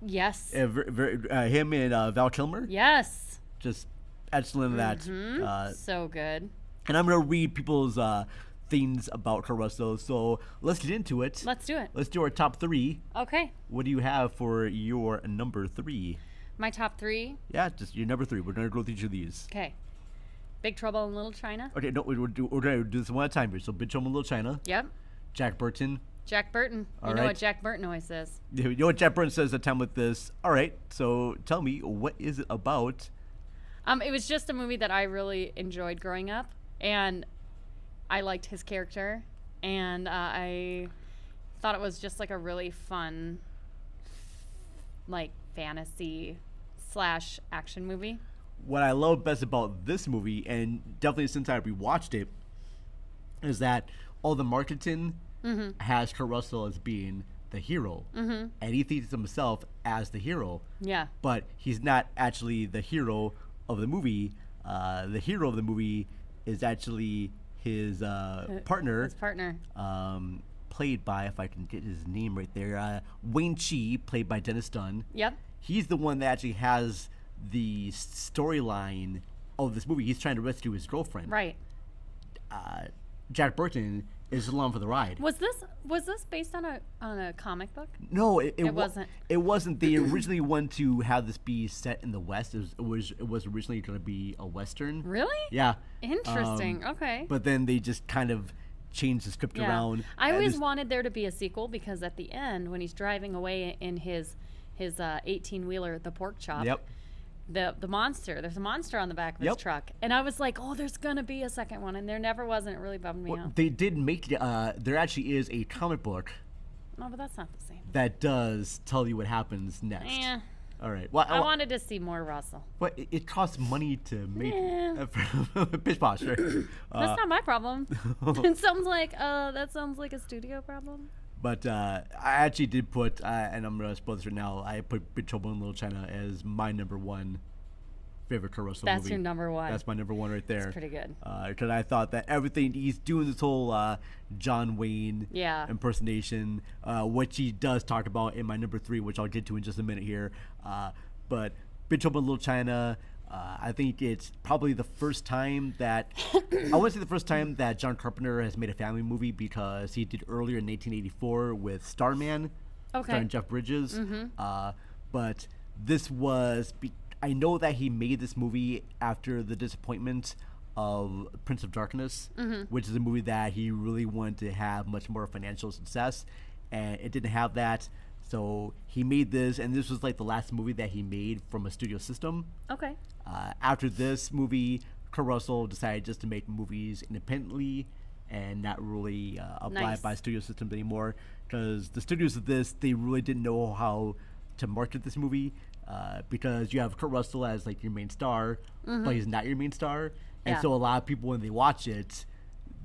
B: Yes.
A: Him and Val Kilmer,
B: Yes.
A: just excellent in that.
B: So good.
A: And I'm going to read people's things about Kurt Russell. So let's get into it.
B: Let's do it.
A: Let's do our top three.
B: Okay.
A: What do you have for your number three?
B: My top three.
A: Yeah, just your number three. We're going to go through each of these.
B: Okay. Big Trouble in Little China.
A: Okay, no, we're gonna do this one at a time here. So Big Trouble in Little China,
B: Yep.
A: Jack Burton.
B: Jack Burton.
A: All
B: You know
A: right.
B: what Jack Burton always says.
A: You know what Jack Burton says at a time with this. All right, so tell me, what is it about?
B: It was just a movie that I really enjoyed growing up, and I liked his character, and I thought it was just like a really fun, like fantasy / action movie.
A: What I love best about this movie, and definitely since I rewatched it, is that all the marketing has Kurt Russell as being the hero, and he thinks himself as the hero.
B: Yeah.
A: But he's not actually the hero of the movie. The hero of the movie is actually his partner.
B: His partner.
A: Played by, if I can get his name right there, Wayne Chi, played by Dennis Dunn.
B: Yep.
A: He's the one that actually has the storyline of this movie. He's trying to rescue his girlfriend.
B: Right.
A: Jack Burton is along for the ride.
B: Was this based on a comic book?
A: No, it
B: wasn't.
A: It wasn't. They originally wanted to have this be set in the West. It was originally going to be a Western.
B: Really?
A: Yeah.
B: Interesting. Okay.
A: But then they just kind of changed the script around.
B: I
A: and
B: always
A: this-
B: wanted there to be a sequel because at the end, when he's driving away in his 18-wheeler, the pork chop,
A: Yep.
B: the monster, there's a monster on the back of his
A: Yep.
B: truck, and I was like, oh, there's gonna be a second one, and there never was, and it really bummed me
A: Well,
B: out.
A: they did make. There actually is a comic book
B: No, but that's not the same.
A: that does tell you what happens next.
B: Eh,
A: All right. Well,
B: I wanted to see more Russell.
A: But it costs money to make
B: Yeah.
A: pitch boss, right?
B: That's not my problem. It sounds like that sounds like a studio problem.
A: But I actually did put, and I'm gonna spoil this right now. I put Big Trouble in Little China as my number one favorite Kurt Russell
B: That's
A: movie.
B: your number one.
A: That's my number one right there.
B: That's pretty good.
A: Because I thought that everything he's doing, this whole John Wayne
B: Yeah.
A: impersonation, which he does talk about in my number 3, which I'll get to in just a minute here. But Big Trouble in Little China. I think it's probably the first time that I want to say the first time that John Carpenter has made a family movie, because he did earlier in 1984 with Starman,
B: Okay.
A: starring Jeff Bridges. But this was I know that he made this movie after the disappointment of Prince of Darkness, which is a movie that he really wanted to have much more financial success, and it didn't have that. So he made this, and this was like the last movie that he made from a studio system.
B: Okay.
A: After this movie, Kurt Russell decided just to make movies independently and not really abide
B: Nice.
A: by studio systems anymore, because the studios of this, they really didn't know how to market this movie, because you have Kurt Russell as like your main star, but he's not your main star, and
B: Yeah.
A: so a lot of people, when they watch it,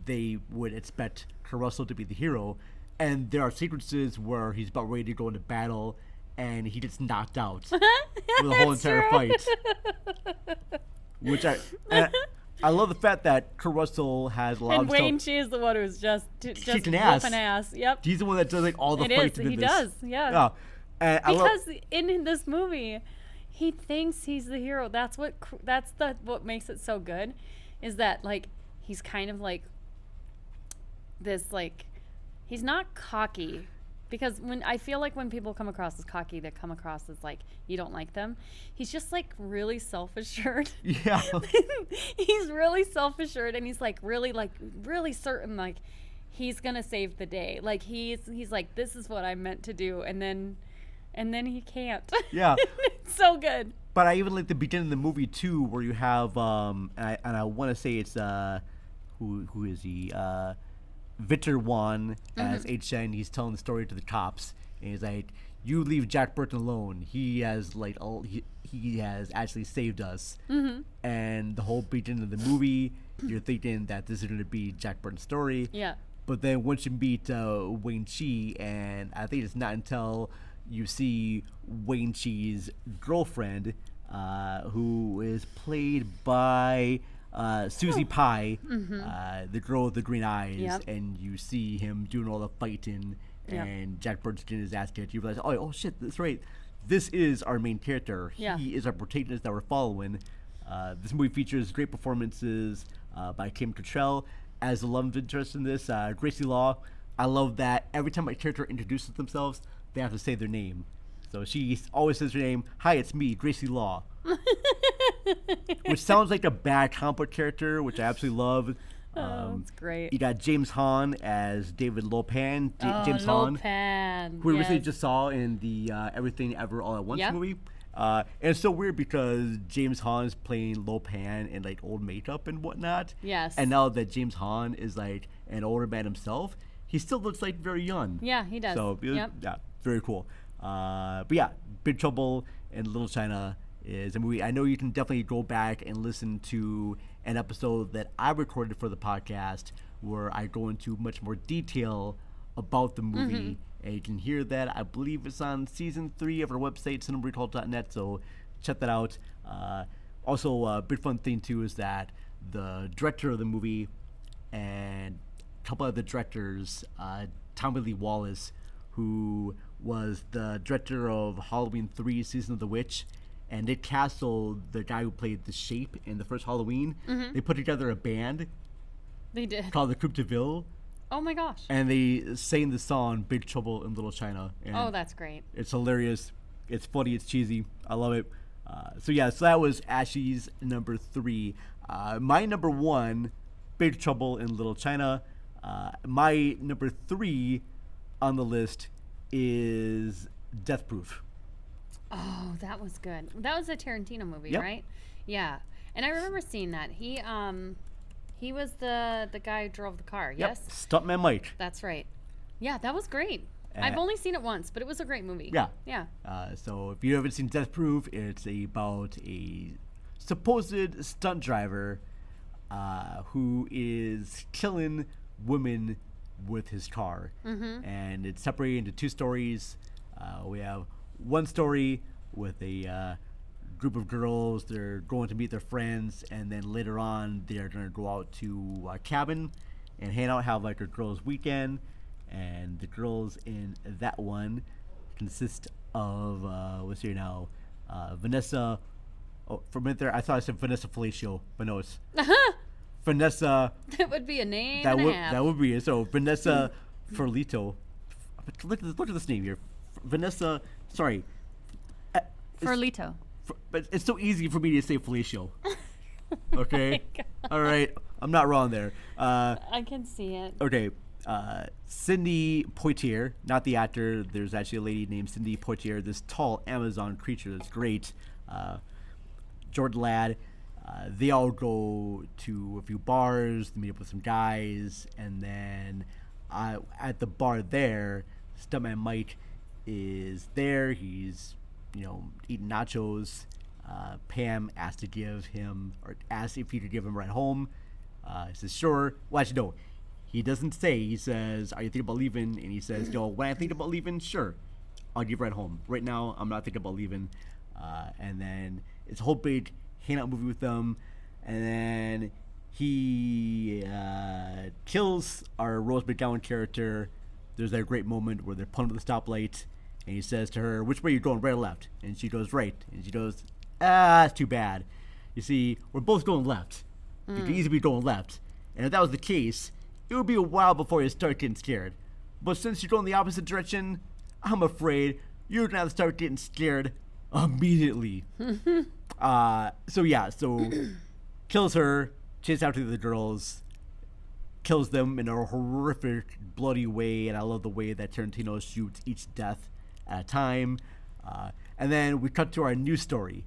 A: they would expect Kurt Russell to be the hero, and there are sequences where he's about ready to go into battle and he gets knocked out for the whole
B: That's
A: entire
B: true.
A: fight. Which I love the fact that Kurt Russell has allowed
B: And Wayne
A: himself.
B: Chi is the one who's just
A: Kicking
B: whooping
A: ass.
B: ass. Yep.
A: He's the one that does like all the
B: It is.
A: fighting in
B: He
A: this.
B: does. Yeah.
A: Yeah. And I love,
B: Because in this movie, he thinks he's the hero. That's what makes it so good, is that like he's kind of like this, like he's not cocky, because when I feel like when people come across as cocky, they come across as like you don't like them. He's just like really self-assured.
A: yeah.
B: He's really self-assured, and he's like really certain like he's gonna save the day. Like he's like, this is what I'm meant to do, and then he can't.
A: Yeah.
B: It's so good.
A: But I even like the beginning of the movie too, where you have and I want to say it's who is he? Victor Wan as H.N. He's telling the story to the cops, and he's like, "You leave Jack Burton alone. He has he has actually saved us." And the whole beginning of the movie, you're thinking that this is going to be Jack Burton's story.
B: Yeah.
A: But then once you meet Wayne Chi, and I think it's not until you see Wayne Chi's girlfriend, who is played by Susie Pie, the girl with the green eyes,
B: Yep.
A: and you see him doing all the fighting,
B: Yep.
A: and Jack Burton's getting his ass kicked. You realize, oh shit, that's right. This is our main character.
B: Yeah.
A: He is our protagonist that we're following. This movie features great performances by Kim Cattrall as the love interest in this. Gracie Law. I love that every time a character introduces themselves, they have to say their name. So she always says her name. Hi, it's me, Gracie Law. which sounds like a bad comic book character, which I absolutely love.
B: That's great.
A: You got James Hahn as David Lopan. James Hahn,
B: Lopan.
A: who we
B: yes.
A: recently just saw in the Everything Ever All at Once
B: Yep.
A: movie. And it's so weird because James Hahn is playing Lopan in like old makeup and whatnot.
B: Yes.
A: And now that James Hahn is like an older man himself, he still looks like very young.
B: Yeah, he does.
A: So
B: Yep.
A: yeah, very cool. But yeah, Big Trouble in Little China is a movie. I know you can definitely go back and listen to an episode that I recorded for the podcast where I go into much more detail about the movie. And you can hear that. I believe it's on season 3 of our website, cinemarecall.net. So check that out. Also, a big fun thing too is that the director of the movie and a couple of the directors, Tommy Lee Wallace, who was the director of Halloween 3 Season of the Witch, and Nick Castle, the guy who played the Shape in the first Halloween, they put together a band
B: They did.
A: called the Coupe de Ville,
B: Oh my gosh.
A: and they sang the song Big Trouble in Little China. And
B: Oh, that's great.
A: it's hilarious. It's funny. It's cheesy. I love it. So that was Ashley's number 3. My number 1, Big Trouble in Little China. My number 3 on the list is Death Proof.
B: Oh, that was good. That was a Tarantino movie,
A: Yep.
B: right? Yeah. And I remember seeing that. He was the guy who drove the car. Yes.
A: Yep. Stuntman Mike.
B: That's right. Yeah, that was great. I've only seen it once, but it was a great movie.
A: Yeah.
B: Yeah.
A: So if you haven't seen Death Proof, it's about a supposed stunt driver who is killing women with his car. And it's separated into 2 stories. We have one story with a group of girls. They're going to meet their friends, and then later on they're going to go out to a cabin and hang out, have like a girls' weekend. And the girls in that one consist of what's here now, Vanessa. Oh, for a minute there, I thought I said Vanessa Felicio, but no, it's Vanessa.
B: That would be a name
A: That
B: and
A: would
B: a half.
A: that would be it. So Vanessa Ferlito. Look at this name here, Vanessa. Sorry,
B: Ferlito.
A: but it's so easy for me to say Felicio. Okay,
B: God.
A: all right, I'm not wrong there.
B: I can see it.
A: Okay, Cindy Poitier, not the actor. There's actually a lady named Cindy Poitier, this tall Amazon creature that's great. Jordan Ladd. They all go to a few bars, meet up with some guys, and then at the bar there, Stuntman Mike is there. He's, eating nachos. Pam asked if he could give him a ride home. He says, sure. Well, actually, no. He doesn't say. He says, are you thinking about leaving? And he says, when I think about leaving, sure, I'll give you a ride home. Right now, I'm not thinking about leaving. And then it's a whole big hangout movie with them. And then he kills our Rose McGowan character. There's that great moment where they're pulling to the stoplight. And he says to her, which way are you going, right or left? And she goes, right. And she goes, it's too bad. You see, we're both going left. You could easily be going left. And if that was the case, it would be a while before you start getting scared. But since you're going the opposite direction, I'm afraid you're going to have to start getting scared immediately. So kills her, chases after the girls, kills them in a horrific, bloody way. And I love the way that Tarantino shoots each death at a time. And then we cut to our new story.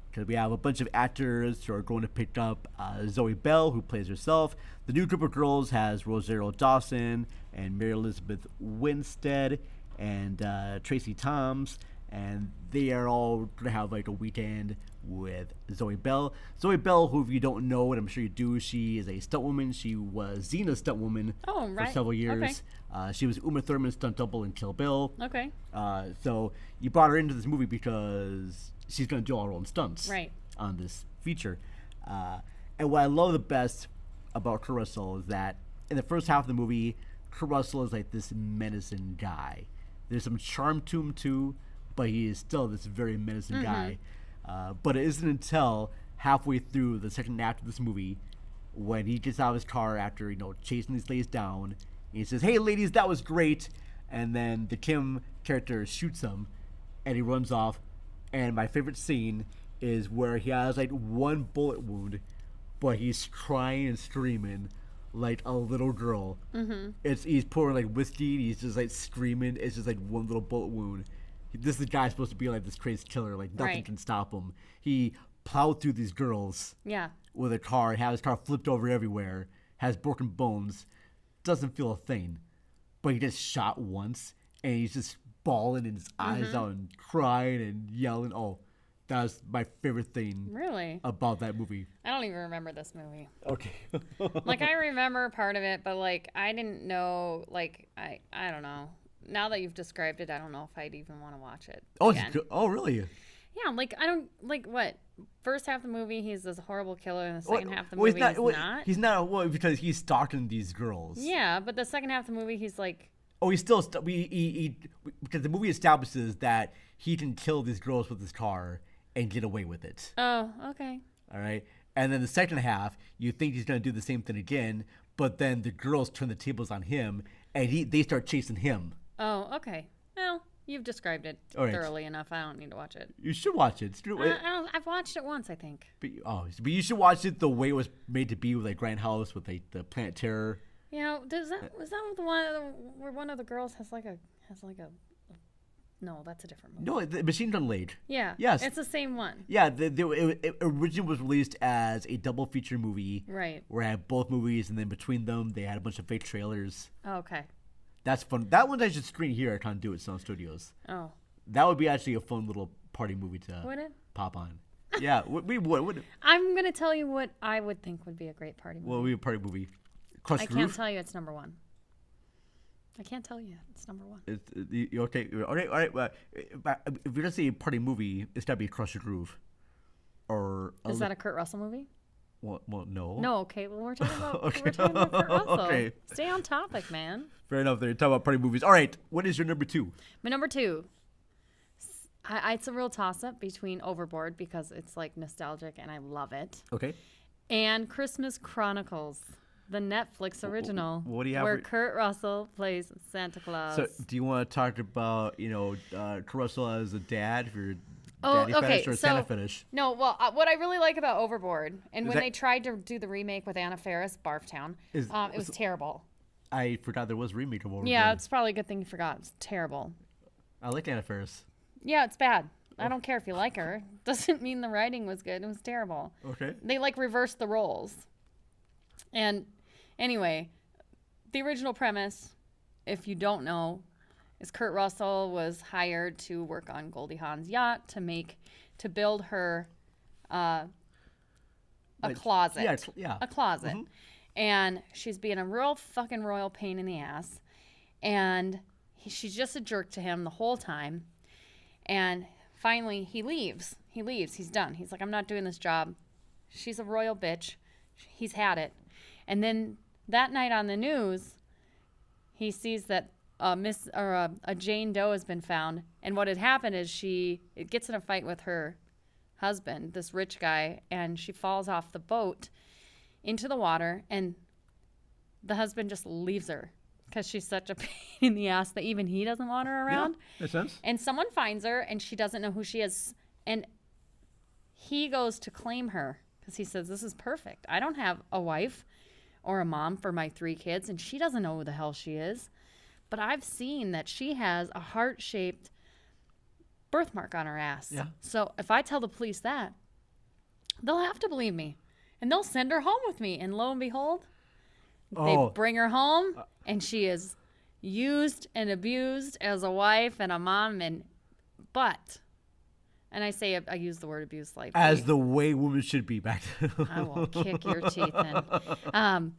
A: Because we have a bunch of actors who are going to pick up Zoe Bell, who plays herself. The new group of girls has Rosario Dawson and Mary Elizabeth Winstead and Tracy Toms. And they are all going to have like a weekend with Zoe Bell. Zoe Bell, who if you don't know, and I'm sure you do, she is a stunt woman. She was Xena's stunt woman for several years.
B: Okay.
A: She was Uma Thurman's stunt double in Kill Bill.
B: Okay.
A: So you brought her into this movie because she's going to do all her own stunts on this feature. And what I love the best about Kurt Russell is that in the first half of the movie, Kurt Russell is like this menacing guy. There's some charm to him too, but he is still this very menacing guy. But it isn't until halfway through the second act of this movie when he gets out of his car after, chasing these ladies down, and he says, hey ladies, that was great. And then the Kim character shoots him and he runs off. And my favorite scene is where he has like one bullet wound, but he's crying and screaming like a little girl. He's pouring like whiskey. And he's just like screaming. It's just like one little bullet wound. This guy's supposed to be like this crazy killer. Like nothing
B: Right.
A: can stop him. He plowed through these girls
B: Yeah.
A: with a car. Had his car flipped over everywhere. Has broken bones. Doesn't feel a thing. But he just shot once, and he's just bawling and his eyes out and crying and yelling. Oh, that was my favorite thing
B: Really?
A: about that movie.
B: I don't even remember this movie.
A: Okay.
B: Like, I remember part of it, but, like, I didn't know, like, I don't know. Now that you've described it, I don't know if I'd even want to watch it again.
A: Oh, really?
B: Yeah, like, I don't, like, what? First half of the movie, he's this horrible killer, and the second half of the
A: Well,
B: movie, he's not?
A: He's not. Well, because he's stalking these girls.
B: Yeah, but the second half of the movie, he's like,
A: Oh, he's still because the movie establishes that he can kill these girls with his car and get away with it.
B: oh, okay.
A: All right. And then the second half, you think he's going to do the same thing again, but then the girls turn the tables on him, and they start chasing him.
B: Oh, okay. Well, you've described it
A: All right.
B: thoroughly enough. I don't need to watch it.
A: You should watch it. It's true.
B: I've watched it once, I think.
A: But you should watch it the way it was made to be, with like Grindhouse, with like the Planet Terror.
B: You know, was that the one where one of the girls has like a no, that's a different movie.
A: No, the Machine Gun Lady.
B: Yeah.
A: Yes.
B: It's the same one.
A: Yeah, it originally was released as a double feature movie.
B: Right.
A: Where I had both movies, and then between them, they had a bunch of fake trailers.
B: Oh, okay.
A: That's fun. That one I should screen here at Conduit Sound Studios.
B: Oh.
A: That would be actually a fun little party movie to
B: Would it?
A: pop on. Yeah, we would.
B: I'm gonna tell you what I would think would be a great party movie.
A: Well, we a party movie. Crush
B: I
A: the
B: can't
A: Roof.
B: tell you it's number one. I can't tell you it's number one.
A: Okay, all right. If you're gonna say party movie, it's gotta be Crush the Groove. Or
B: Is that a Kurt Russell movie?
A: well, no.
B: No. Okay. Well, we're talking about
A: Okay.
B: we're talking about Kurt Russell.
A: Okay.
B: Stay on topic, man.
A: Fair enough. There, you talk about party movies. All right, what is your number 2?
B: My number 2. It's a real toss-up between Overboard, because it's like nostalgic and I love it,
A: Okay.
B: and Christmas Chronicles, the Netflix original,
A: what do you have
B: where
A: for-
B: Kurt Russell plays Santa Claus.
A: So, do you want to talk about Kurt Russell as a dad, if you're
B: Oh,
A: daddy
B: okay,
A: fetish or
B: so-
A: Santa fetish?
B: No, well, what I really like about Overboard, and when
A: that-
B: they tried to do the remake with Anna Faris, Barftown, it was terrible.
A: I forgot there was a remake of Overboard.
B: Yeah, it's probably a good thing you forgot. It's terrible.
A: I like Anna Faris.
B: Yeah, it's bad. I don't care if you like her. Doesn't mean the writing was good. It was terrible.
A: Okay.
B: They like reversed the roles. And anyway, the original premise, if you don't know, is Kurt Russell was hired to work on Goldie Hawn's yacht to build her a closet.
A: Yeah.
B: A closet. And she's being a real fucking royal pain in the ass. And she's just a jerk to him the whole time. And finally, he leaves. He's done. He's like, I'm not doing this job. She's a royal bitch. He's had it. And then that night on the news, he sees that a Jane Doe has been found. And what had happened is she gets in a fight with her husband, this rich guy, and she falls off the boat into the water, and the husband just leaves her because she's such a pain in the ass that even he doesn't want her around.
A: Yeah, makes sense.
B: And someone finds her, and she doesn't know who she is. And he goes to claim her because he says, this is perfect. I don't have a wife or a mom for my 3 kids, and she doesn't know who the hell she is. But I've seen that she has a heart-shaped birthmark on her ass.
A: Yeah.
B: So if I tell the police that, they'll have to believe me. And they'll send her home with me. And lo and behold, they bring her home, and she is used and abused as a wife and a mom. And I say I use the word abuse lightly.
A: As the way women should be back then.
B: I will kick your teeth in.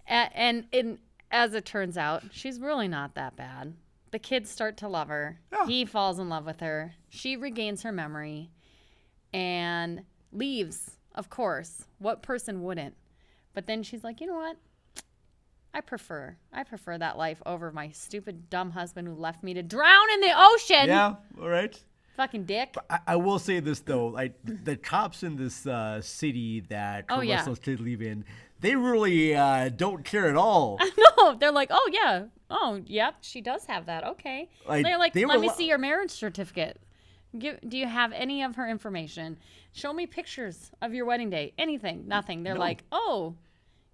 B: And as it turns out, she's really not that bad. The kids start to love her.
A: Yeah.
B: He falls in love with her. She regains her memory and leaves, of course. What person wouldn't? But then she's like, you know what? I prefer that life over my stupid, dumb husband who left me to drown in the ocean.
A: Yeah, all right.
B: Fucking dick.
A: I will say this, though. Like, the cops in this city that Kurt
B: yeah.
A: Russell's kids live in, they really don't care at all.
B: No, they're like, oh, yeah. Oh, yep, she does have that. Okay.
A: Like,
B: They're like,
A: they were
B: let me
A: lo-
B: see your marriage certificate. Do you have any of her information? Show me pictures of your wedding day. Anything. Nothing. They're
A: No.
B: like, oh,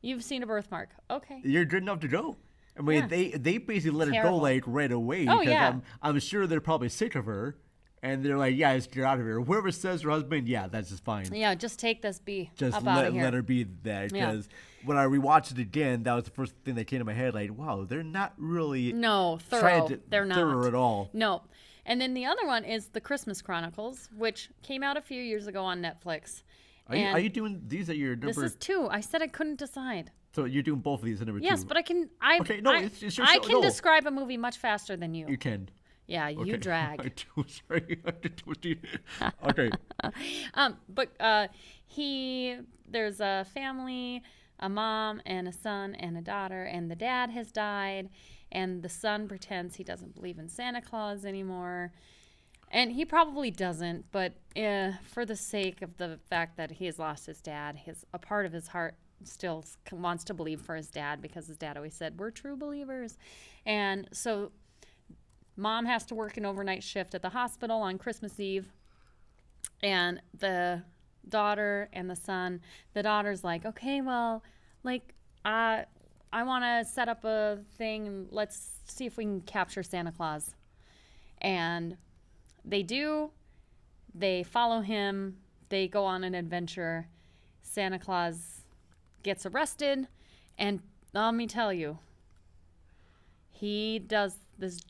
B: you've seen a birthmark. Okay.
A: You're good enough to go. I mean,
B: Yeah.
A: they basically let her go
B: Terrible.
A: like right away.
B: Oh,
A: because
B: yeah.
A: I'm sure they're probably sick of her, and they're like, yeah, just get out of here. Whoever says her husband, yeah, that's just fine.
B: Yeah, just take this bee
A: Just
B: up out of here.
A: let her be there.
B: Yeah.
A: Because when I rewatched it again, that was the first thing that came to my head. Like, wow, they're not really
B: No,
A: trying
B: thorough.
A: to
B: They're not.
A: thorough at all.
B: No. And then the other one is The Christmas Chronicles, which came out a few years ago on Netflix.
A: Are you doing these at your number?
B: This is 2. I said I couldn't decide.
A: So you're doing both of these at number 2.
B: Yes, but I can.
A: Okay, no, it's your
B: I
A: show.
B: can
A: No.
B: describe a movie much faster than you.
A: You can.
B: Yeah, you
A: Okay.
B: drag.
A: I do. Sorry. Okay.
B: But there's a family, a mom and a son and a daughter, and the dad has died, and the son pretends he doesn't believe in Santa Claus anymore. And he probably doesn't, but for the sake of the fact that he has lost his dad, a part of his heart still wants to believe for his dad, because his dad always said, we're true believers. And so mom has to work an overnight shift at the hospital on Christmas Eve. And the daughter and the son, the daughter's like, okay, well, like, I want to set up a thing and let's see if we can capture Santa Claus. And they do. They follow him. They go on an adventure. Santa Claus gets arrested, and let me tell you, he does this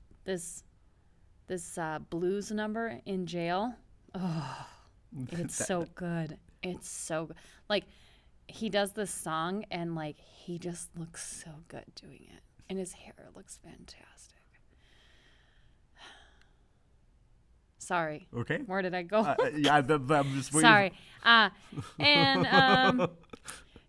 B: blues number in jail. Oh, it's so good. It's so good. Like, he does this song, and like, he just looks so good doing it, and his hair looks fantastic. Sorry.
A: Okay.
B: Where did I go?
A: Yeah, I'm just waiting.
B: Sorry.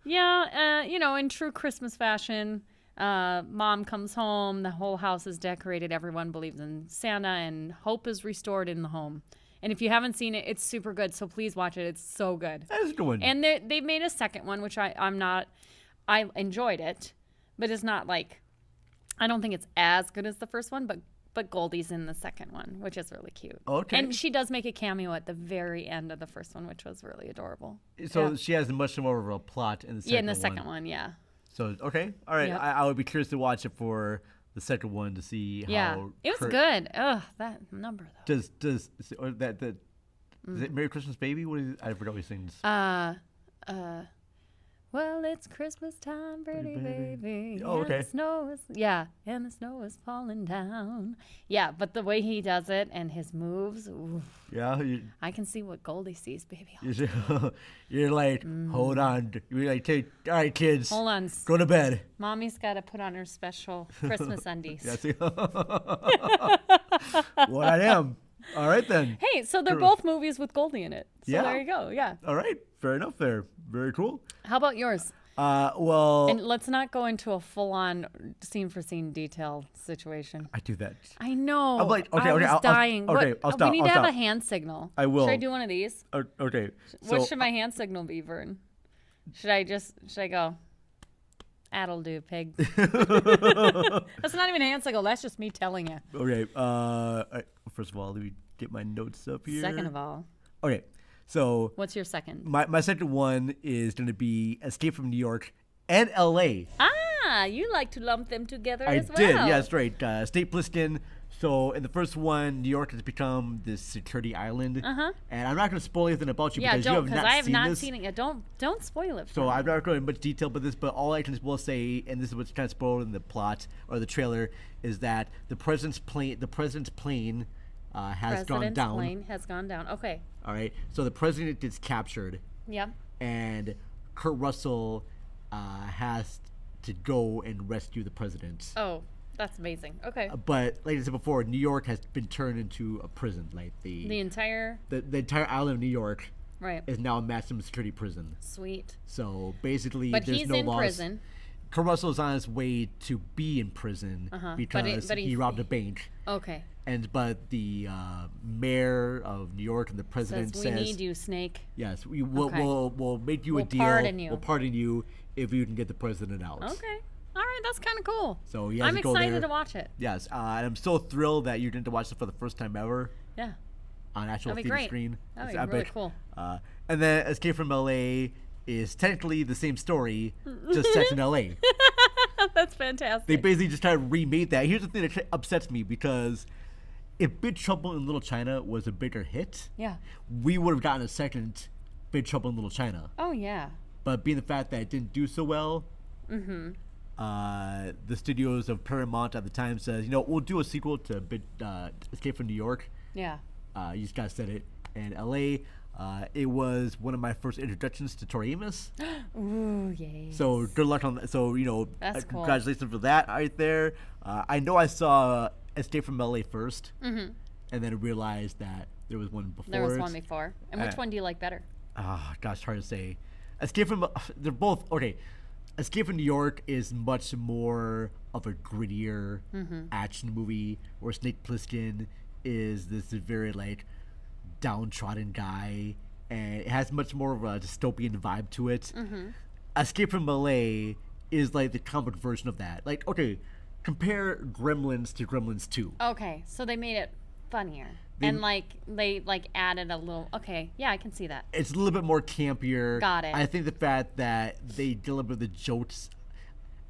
B: In true Christmas fashion, mom comes home, the whole house is decorated, everyone believes in Santa, and hope is restored in the home. And if you haven't seen it, it's super good, so please watch it. It's so good.
A: That's a good one.
B: And they made a second one, which I enjoyed it, but it's not like, I don't think it's as good as the first one, but Goldie's in the second one, which is really cute.
A: Okay.
B: And she does make a cameo at the very end of the first one, which was really adorable.
A: So
B: Yeah.
A: she has much more of a plot in the second one.
B: Yeah, in the second one, yeah.
A: So, okay. All right.
B: Yep.
A: I would be curious to watch it for the second one to see
B: Yeah.
A: how.
B: It was good. Ugh, that number, though.
A: Is it Merry Christmas Baby? What is it? I forgot what he sings.
B: Well, it's Christmas time, pretty baby.
A: Oh, okay.
B: And the snow is falling down. Yeah, but the way he does it and his moves, oof,
A: Yeah.
B: I can see what Goldie sees, baby.
A: You're like, hold on. You're like, all right, kids.
B: Hold on.
A: Go to bed.
B: Mommy's got to put on her special Christmas undies.
A: Yeah, see? What I am. All right, then.
B: Hey, so they're both movies with Goldie in it. So
A: Yeah.
B: there you go. Yeah.
A: All right. Fair enough there. Very cool.
B: How about yours?
A: Well,
B: And let's not go into a full-on scene-for-scene detail situation.
A: I do that.
B: I know.
A: I'm like, okay,
B: I
A: okay,
B: was
A: I'll-
B: dying.
A: okay, I'll stop,
B: We need
A: I'll
B: to have
A: stop.
B: a hand signal.
A: I will.
B: Should I do one of these?
A: Okay.
B: What
A: So,
B: should my hand signal be, Vern? Should I go? That'll do, pig. That's not even a hand signal. That's just me telling you.
A: okay. All right, first of all, let me get my notes up here.
B: Second of all,
A: Okay. So
B: what's your second?
A: my second one is going to be Escape from New York and L.A.
B: Ah, you like to lump them together
A: I
B: as well.
A: did. Yeah, that's right. State Pliskin. So in the first one, New York has become this security island.
B: Uh-huh.
A: And I'm not going to spoil anything about you
B: Yeah,
A: because you
B: don't,
A: have
B: because
A: not
B: I have
A: seen
B: not
A: this.
B: seen it yet. Don't spoil it. For
A: So
B: me.
A: I'm not going into much detail about this, but all I can will say, and this is what's kind of spoiled in the plot or the trailer, is that the president's plane has gone
B: President's
A: down.
B: plane has gone down. Okay.
A: All right. So the president gets captured,
B: Yep.
A: and Kurt Russell has to go and rescue the president.
B: Oh, that's amazing. Okay.
A: But like I said before, New York has been turned into a prison. Like
B: The entire
A: the entire island of New York
B: right.
A: is now a maximum security prison.
B: Sweet.
A: So basically,
B: But
A: there's
B: he's
A: no
B: in
A: laws.
B: prison.
A: Kurt Russell is on his way to be in prison because
B: but
A: he
B: he's-
A: robbed a bank.
B: Okay.
A: But the mayor of New York and the president
B: Says
A: says,
B: we need you, Snake.
A: yes, we'll
B: Okay.
A: we'll make you a
B: We'll
A: deal.
B: pardon you.
A: We'll pardon you if you can get the president out.
B: Okay. All right. That's kind of cool.
A: So he has
B: I'm
A: to go
B: excited
A: there.
B: to watch it.
A: Yes, and I'm so thrilled that you're going to watch it for the first time ever.
B: Yeah.
A: on actual
B: That'd be
A: theater
B: great.
A: screen.
B: That'd
A: It's
B: be really
A: epic.
B: cool.
A: And then Escape from LA is technically the same story, just set in LA.
B: That's fantastic.
A: They basically just kind of remade that. Here's the thing that upsets me, because if Big Trouble in Little China was a bigger hit,
B: Yeah.
A: we would have gotten a second Big Trouble in Little China.
B: Oh yeah.
A: But being the fact that it didn't do so well,
B: Mm-hmm.
A: the studios of Paramount at the time says, we'll do a sequel to Escape from New York.
B: Yeah.
A: You just guys said it. And LA, it was one of my first introductions to Tori Amos.
B: Ooh, yay.
A: So good luck on that. So,
B: That's cool.
A: congratulations for that right there. I know I saw Escape from LA first,
B: Mm-hmm.
A: and then realized that there was one before.
B: There was
A: it.
B: one before. And which one do you like better?
A: Gosh, hard to say. They're both, okay. Escape from New York is much more of a grittier action movie, where Snake Plissken is this very, downtrodden guy, and it has much more of a dystopian vibe to it. Escape from LA is the comic version of that. Okay, compare Gremlins to Gremlins 2.
B: Okay, so they made it funnier. And they added a little. Okay, yeah, I can see that.
A: It's a little bit more campier.
B: Got it.
A: I think the fact that they deliver the jokes,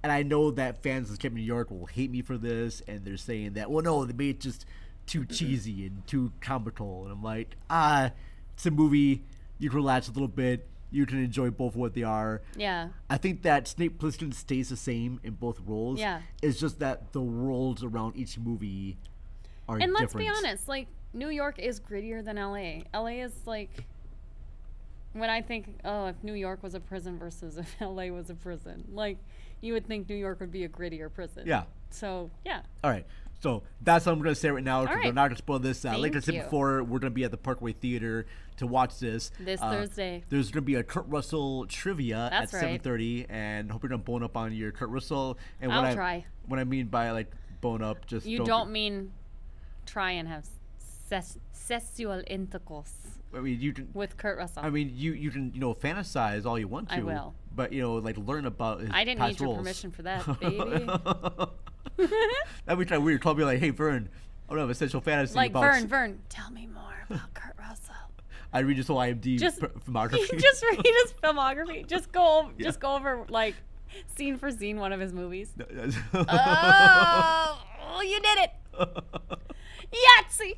A: and I know that fans of Escape from New York will hate me for this, and they're saying that, well, no, they made it just too cheesy and too comical, and I'm like, it's a movie. You can relax a little bit. You can enjoy both what they are.
B: Yeah.
A: I think that Snake Plissken stays the same in both roles.
B: Yeah.
A: It's just that the worlds around each movie are different.
B: And let's be honest, New York is grittier than LA. LA is when I think, if New York was a prison versus if LA was a prison, you would think New York would be a grittier prison.
A: Yeah.
B: So, yeah.
A: All right. So that's what I'm going to say right now, because
B: All right.
A: I'm not going to spoil this. Like I
B: Thank
A: said
B: you.
A: before, we're going to be at the Parkway Theater to watch this.
B: This Thursday.
A: There's going to be a Kurt Russell trivia
B: That's
A: at
B: right.
A: 7:30, and hope you're going to bone up on your Kurt Russell. And
B: I'll try.
A: What I mean by bone up, just
B: You don't mean try and have sexual intercourse
A: I mean, you can.
B: with Kurt Russell.
A: I mean, you can fantasize all you want to.
B: I will.
A: But learn about his
B: I didn't
A: past
B: need your
A: roles.
B: permission for that, baby.
A: That'd be kind of weird. Call me like, hey, Vern, I don't have a sexual fantasy about.
B: Vern, tell me more about Kurt Russell.
A: I read his whole IMDb
B: Just
A: filmography.
B: just read his filmography. Just go over scene for scene one of his movies. Oh, you did it. Yahtzee.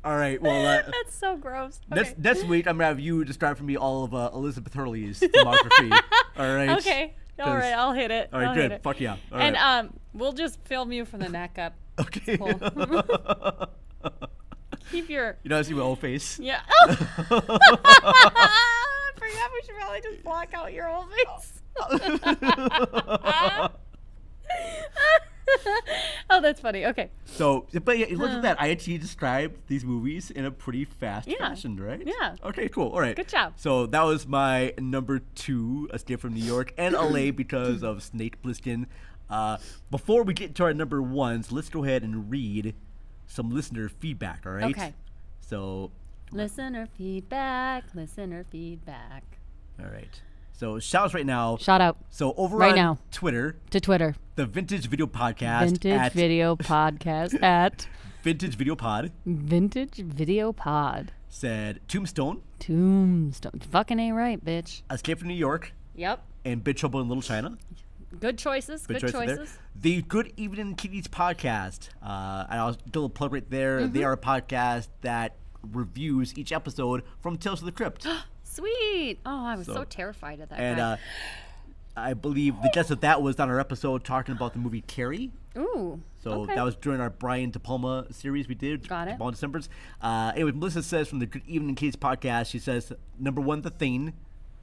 A: All right. Well,
B: That's so gross. Okay.
A: next week I'm gonna have you describe for me all of Elizabeth Hurley's filmography. All right.
B: Okay. All right. I'll hit it.
A: All right.
B: I'll
A: Good.
B: hit it.
A: Fuck yeah. All
B: And
A: right.
B: we'll just film you from the neck up.
A: Okay.
B: Cool. Keep your
A: You know, I see my old face.
B: yeah. Oh! I forgot we should probably just block out your whole face. Oh, that's funny. Okay.
A: So, but yeah, look at that. I actually described these movies in a pretty fast
B: Yeah.
A: fashion, right?
B: Yeah.
A: Okay, cool. All right.
B: Good job.
A: So that was my number 2, Escape from New York and LA because of Snake Plissken. Before we get to our number 1s, let's go ahead and read some listener feedback, all right?
B: Okay.
A: So,
B: Listener feedback. Listener feedback.
A: all right. So, shouts right now.
B: Shout out
A: So, over
B: Right
A: on
B: now.
A: Twitter,
B: to Twitter.
A: the Vintage Video Podcast
B: Vintage
A: at
B: Video Podcast at
A: Vintage Video Pod
B: Vintage Video Pod.
A: said Tombstone,
B: Tombstone. Fucking ain't right, bitch.
A: Escape from New York,
B: Yep.
A: and Big Trouble in Little China.
B: Good choices. Good
A: choices there.
B: choices.
A: The Good Evening Kitties podcast. And I'll do a plug right there.
B: Mm-hmm.
A: They are a podcast that reviews each episode from Tales of the Crypt.
B: Sweet. Oh, I was
A: So-
B: so terrified of that
A: And
B: guy.
A: I believe the guest of that was on our episode talking about the movie Carrie.
B: Ooh.
A: So
B: okay.
A: that was during our Brian De Palma series we did.
B: Got it.
A: De Palma Decembers. Anyway, Melissa says from the Good Evening Kitties podcast, she says, number 1, The Thing.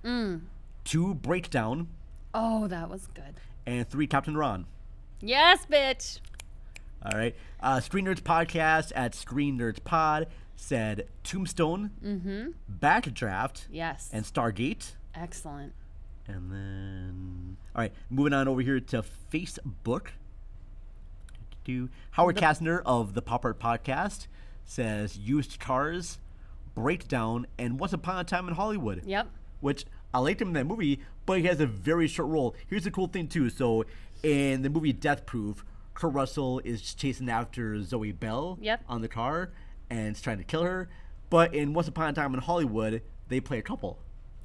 A: 2, Breakdown.
B: Oh, that was good.
A: And 3, Captain Ron.
B: Yes, bitch.
A: All right. Screen Nerds Podcast at Screen Nerds Pod said Tombstone, Backdraft,
B: Yes.
A: and Stargate.
B: Excellent.
A: And then, all right, moving on over here to Facebook. Howard Kastner of the Pop Art Podcast says Used Cars, Breakdown, and Once Upon a Time in Hollywood.
B: Yep.
A: Which I liked him in that movie, but he has a very short role. Here's the cool thing too. So in the movie Death Proof, Kurt Russell is chasing after Zoe Bell
B: Yep.
A: on the car and is trying to kill her. But in Once Upon a Time in Hollywood, they play a couple.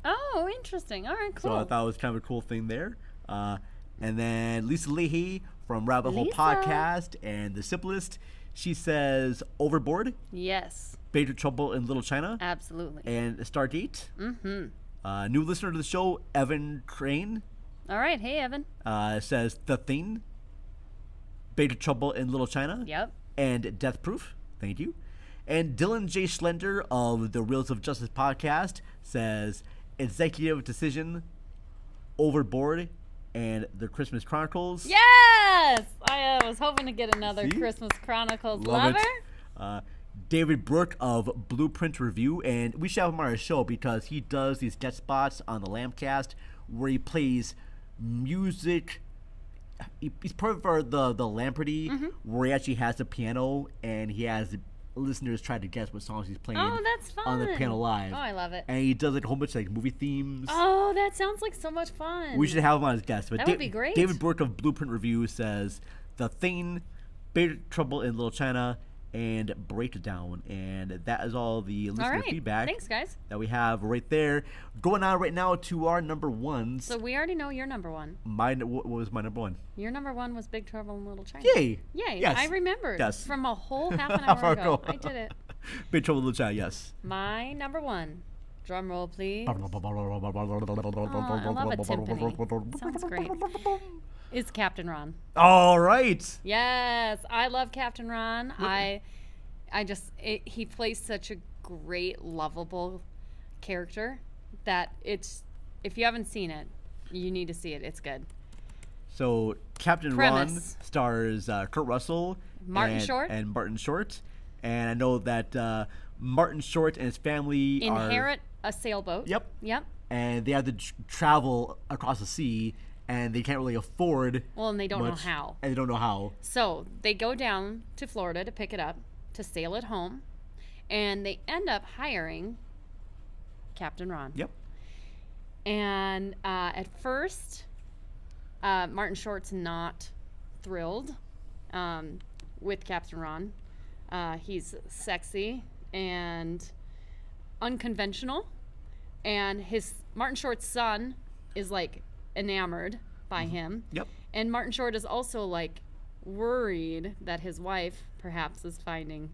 B: Oh, interesting. All right, cool.
A: So I thought it was kind of a cool thing there. And then Lisa Leahy from Rabbit Hole
B: Lisa.
A: Podcast and The Simplest, she says Overboard,
B: Yes,
A: Major Trouble in Little China,
B: absolutely.
A: and Stargate.
B: Mm-hmm.
A: New listener to the show, Evan Crane,
B: All right. Hey, Evan.
A: says The Thing, Major Trouble in Little China,
B: Yep.
A: and Death Proof. Thank you. And Dylan J. Schlender of the Reels of Justice podcast says Executive Decision, Overboard, and The Christmas Chronicles.
B: Yes! I was hoping to get another
A: See?
B: Christmas Chronicles
A: Love
B: lover.
A: it. David Brooke of Blueprint Review, and we should have him on our show because he does these guest spots on the Lambcast where he plays music. He's part of the Lamparty where he actually has the piano and he has listeners try to guess what songs he's playing
B: Oh, that's fun.
A: on the piano live.
B: Oh, I love it.
A: And he does like a whole bunch of like movie themes.
B: Oh, that sounds like so much fun.
A: We should have him on as guest. But
B: That would be great.
A: David Brooke of Blueprint Review says The Thing, Big Trouble in Little China, and Breakdown. And that is all the
B: All
A: listener
B: right.
A: feedback
B: Thanks, guys.
A: that we have right there. Going on right now to our number ones.
B: So we already know your number one.
A: What was my number one?
B: Your number one was Big Trouble in Little China.
A: Yay!
B: Yay.
A: Yes.
B: I remember.
A: Yes.
B: From a whole half an
A: Half
B: hour
A: hour
B: ago.
A: ago.
B: I did it.
A: Big Trouble in Little China, yes.
B: My number one. Drum roll, please. Oh, I love a timpani. Sounds great. Is Captain Ron.
A: All right.
B: Yes, I love Captain Ron. He plays such a great, lovable character that if you haven't seen it, you need to see it. It's good.
A: So Captain
B: Premise.
A: Ron stars Kurt Russell,
B: Martin Short.
A: and Martin Short, and I know that Martin Short and his family
B: Inherit a sailboat.
A: Yep.
B: Yep.
A: and they have to travel across the sea, and they can't really afford.
B: Well, and they don't know
A: much,
B: how.
A: And they don't know how.
B: So they go down to Florida to pick it up, to sail it home, and they end up hiring Captain Ron.
A: Yep.
B: And at first, Martin Short's not thrilled with Captain Ron. He's sexy and unconventional, and Martin Short's son is like enamored by him.
A: Yep.
B: And Martin Short is also like worried that his wife perhaps is finding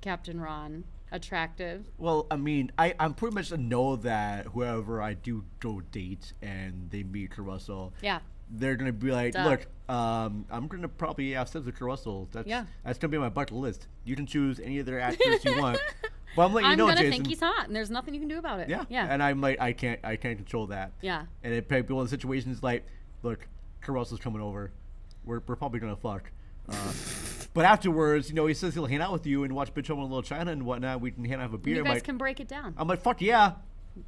B: Captain Ron attractive.
A: Well, I mean, I'm pretty much a know that whoever I do go date and they meet Kurt Russell,
B: Yeah.
A: they're gonna be like,
B: Duh.
A: look, I'm gonna probably have sex with Kurt Russell. That's gonna be on my bucket list. You can choose any other actress you want, but I'm letting you
B: I'm
A: know,
B: gonna
A: Jason.
B: think he's hot, and there's nothing you can do about it.
A: Yeah.
B: Yeah.
A: And I'm like, I can't control that.
B: Yeah.
A: And it might be one of the situations like, look, Kurt Russell's coming over. We're probably gonna fuck. But afterwards, he says he'll hang out with you and watch Big Trouble in Little China and whatnot. We can hang out, have a beer.
B: You
A: I'm
B: guys
A: like,
B: can break it down.
A: I'm like, fuck yeah,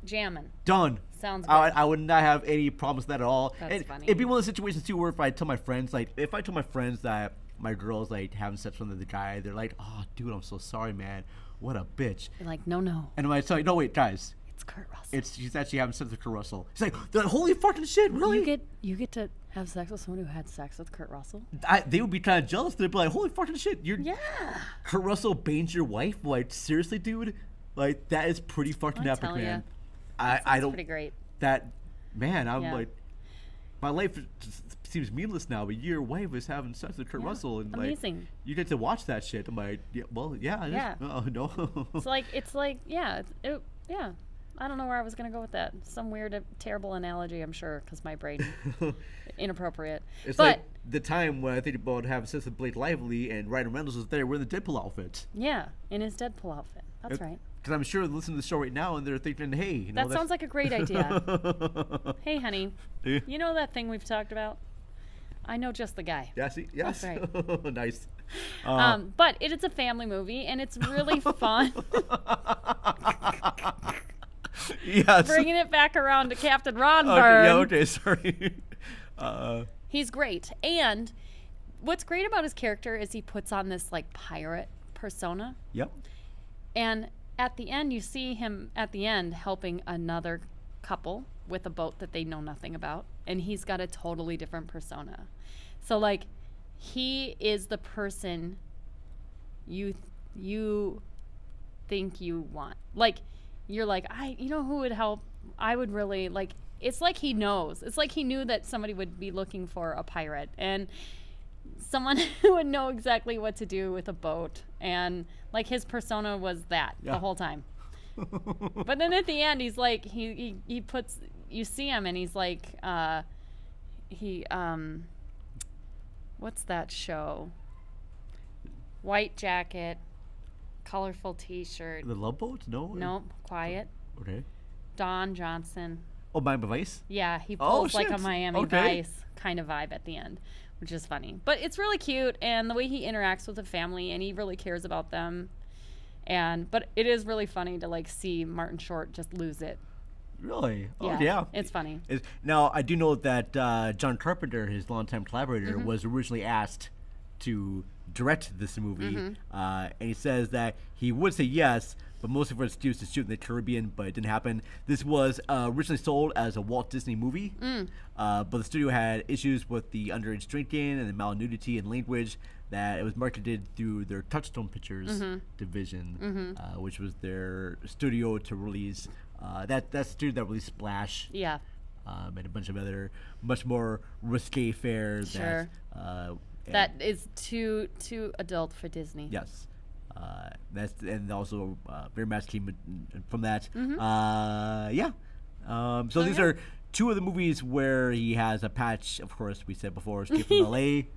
B: Jamming.
A: done.
B: Sounds
A: I,
B: good.
A: I would not have any problems with that at all.
B: That's
A: And
B: funny.
A: It'd be one of the situations too where if I tell my friends, like, if I tell my friends that my girl's like having sex with the guy, they're like, oh, dude, I'm so sorry, man. What a bitch.
B: You're like, no.
A: And I tell you, no, wait, guys,
B: It's Kurt Russell.
A: she's actually having sex with Kurt Russell. She's like, holy fucking shit, really?
B: You get to have sex with someone who had sex with Kurt Russell?
A: They would be kind of jealous. They'd be like, holy fucking shit,
B: Yeah.
A: Kurt Russell bangs your wife? Like, seriously, dude? Like, that is pretty fucking
B: I
A: epic,
B: tell ya.
A: man.
B: That
A: I
B: sounds
A: don't.
B: pretty great.
A: That, man, I'm
B: Yeah.
A: like, my life just seems meaningless now, but your wife is having sex with Kurt
B: Yeah,
A: Russell, and
B: amazing.
A: like, you get to watch that shit. I'm like, yeah, well, yeah, it is.
B: Yeah.
A: Oh, no.
B: It's like, yeah. Yeah. I don't know where I was going to go with that. Some weird, terrible analogy, I'm sure, because my brain, inappropriate.
A: It's
B: but,
A: like the time when I think about having sex with Blake Lively and Ryan Reynolds was there wearing the Deadpool outfit.
B: yeah, in his Deadpool outfit. That's right.
A: Because I'm sure they're listening to the show right now and they're thinking, hey,
B: That sounds like a great idea. Hey, honey,
A: Yeah.
B: you know that thing we've talked about? I know just the guy.
A: Yeah, see? Yes.
B: That's
A: Nice.
B: But it is a family movie, and it's really fun.
A: Yes.
B: Bringing it back around to Captain Ron
A: Okay,
B: Vern.
A: yeah, okay, sorry.
B: He's great. And what's great about his character is he puts on this, like, pirate persona.
A: Yep.
B: And at the end, you see him at the end helping another couple with a boat that they know nothing about. And he's got a totally different persona. So, like, he is the person you think you want. Like, you're like, you know who would help? I would really like. It's like he knows. It's like he knew that somebody would be looking for a pirate and someone who would know exactly what to do with a boat. And like his persona was that the whole time. But then at the end, he's like, he puts, you see him and he's like, what's that show? White jacket, colorful T-shirt.
A: The Love Boat? No.
B: Nope. Quiet.
A: Okay.
B: Don Johnson.
A: Oh, Miami Vice.
B: Yeah, he pulls like a
A: shit.
B: Miami Vice kind of vibe at the end, which is funny. But it's really cute, and the way he interacts with the family, and he really cares about them. But it is really funny to like see Martin Short just lose it.
A: Really?
B: Yeah,
A: Oh, yeah.
B: it's funny.
A: Now, I do know that John Carpenter, his longtime collaborator, was originally asked to direct this movie. And he says that he would say yes, but most of it was due to shoot in the Caribbean, but it didn't happen. This was originally sold as a Walt Disney movie, but the studio had issues with the underage drinking and the malnudity and language that it was marketed through their Touchstone Pictures division, which was their studio to release that studio that released Splash.
B: Yeah.
A: And a bunch of other much more risque fares.
B: Sure. That is too adult for Disney.
A: Yes. And also Bear Match came from that. So these are two of the movies where he has a patch. Of course, we said before, Escape from L.A.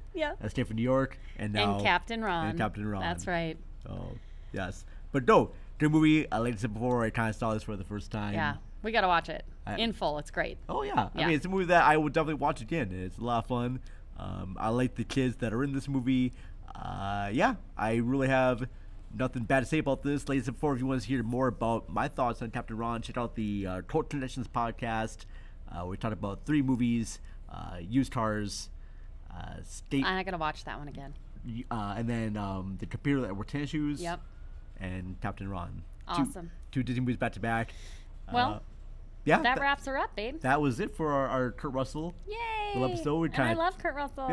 A: Escape from New York, and now
B: Captain Ron.
A: And Captain Ron.
B: That's right.
A: So yes, but no, good movie. Like I said before, I kind of saw this for the first time.
B: Yeah, we gotta watch it in full. It's great.
A: Oh yeah. I mean, it's a movie that I would definitely watch again. It's a lot of fun. I like the kids that are in this movie. I really have nothing bad to say about this. Like I said before, if you want to hear more about my thoughts on Captain Ron, check out the Cult Connections podcast. We talked about 3 movies, Used Cars, State.
B: I'm not gonna watch that one again.
A: And then The Computer That Wore Tennis Shoes.
B: Yep.
A: And Captain Ron.
B: Awesome.
A: Two Disney movies back to back.
B: Well, that wraps her up, babe.
A: That was it for our Kurt Russell little episode.
B: And I love Kurt Russell.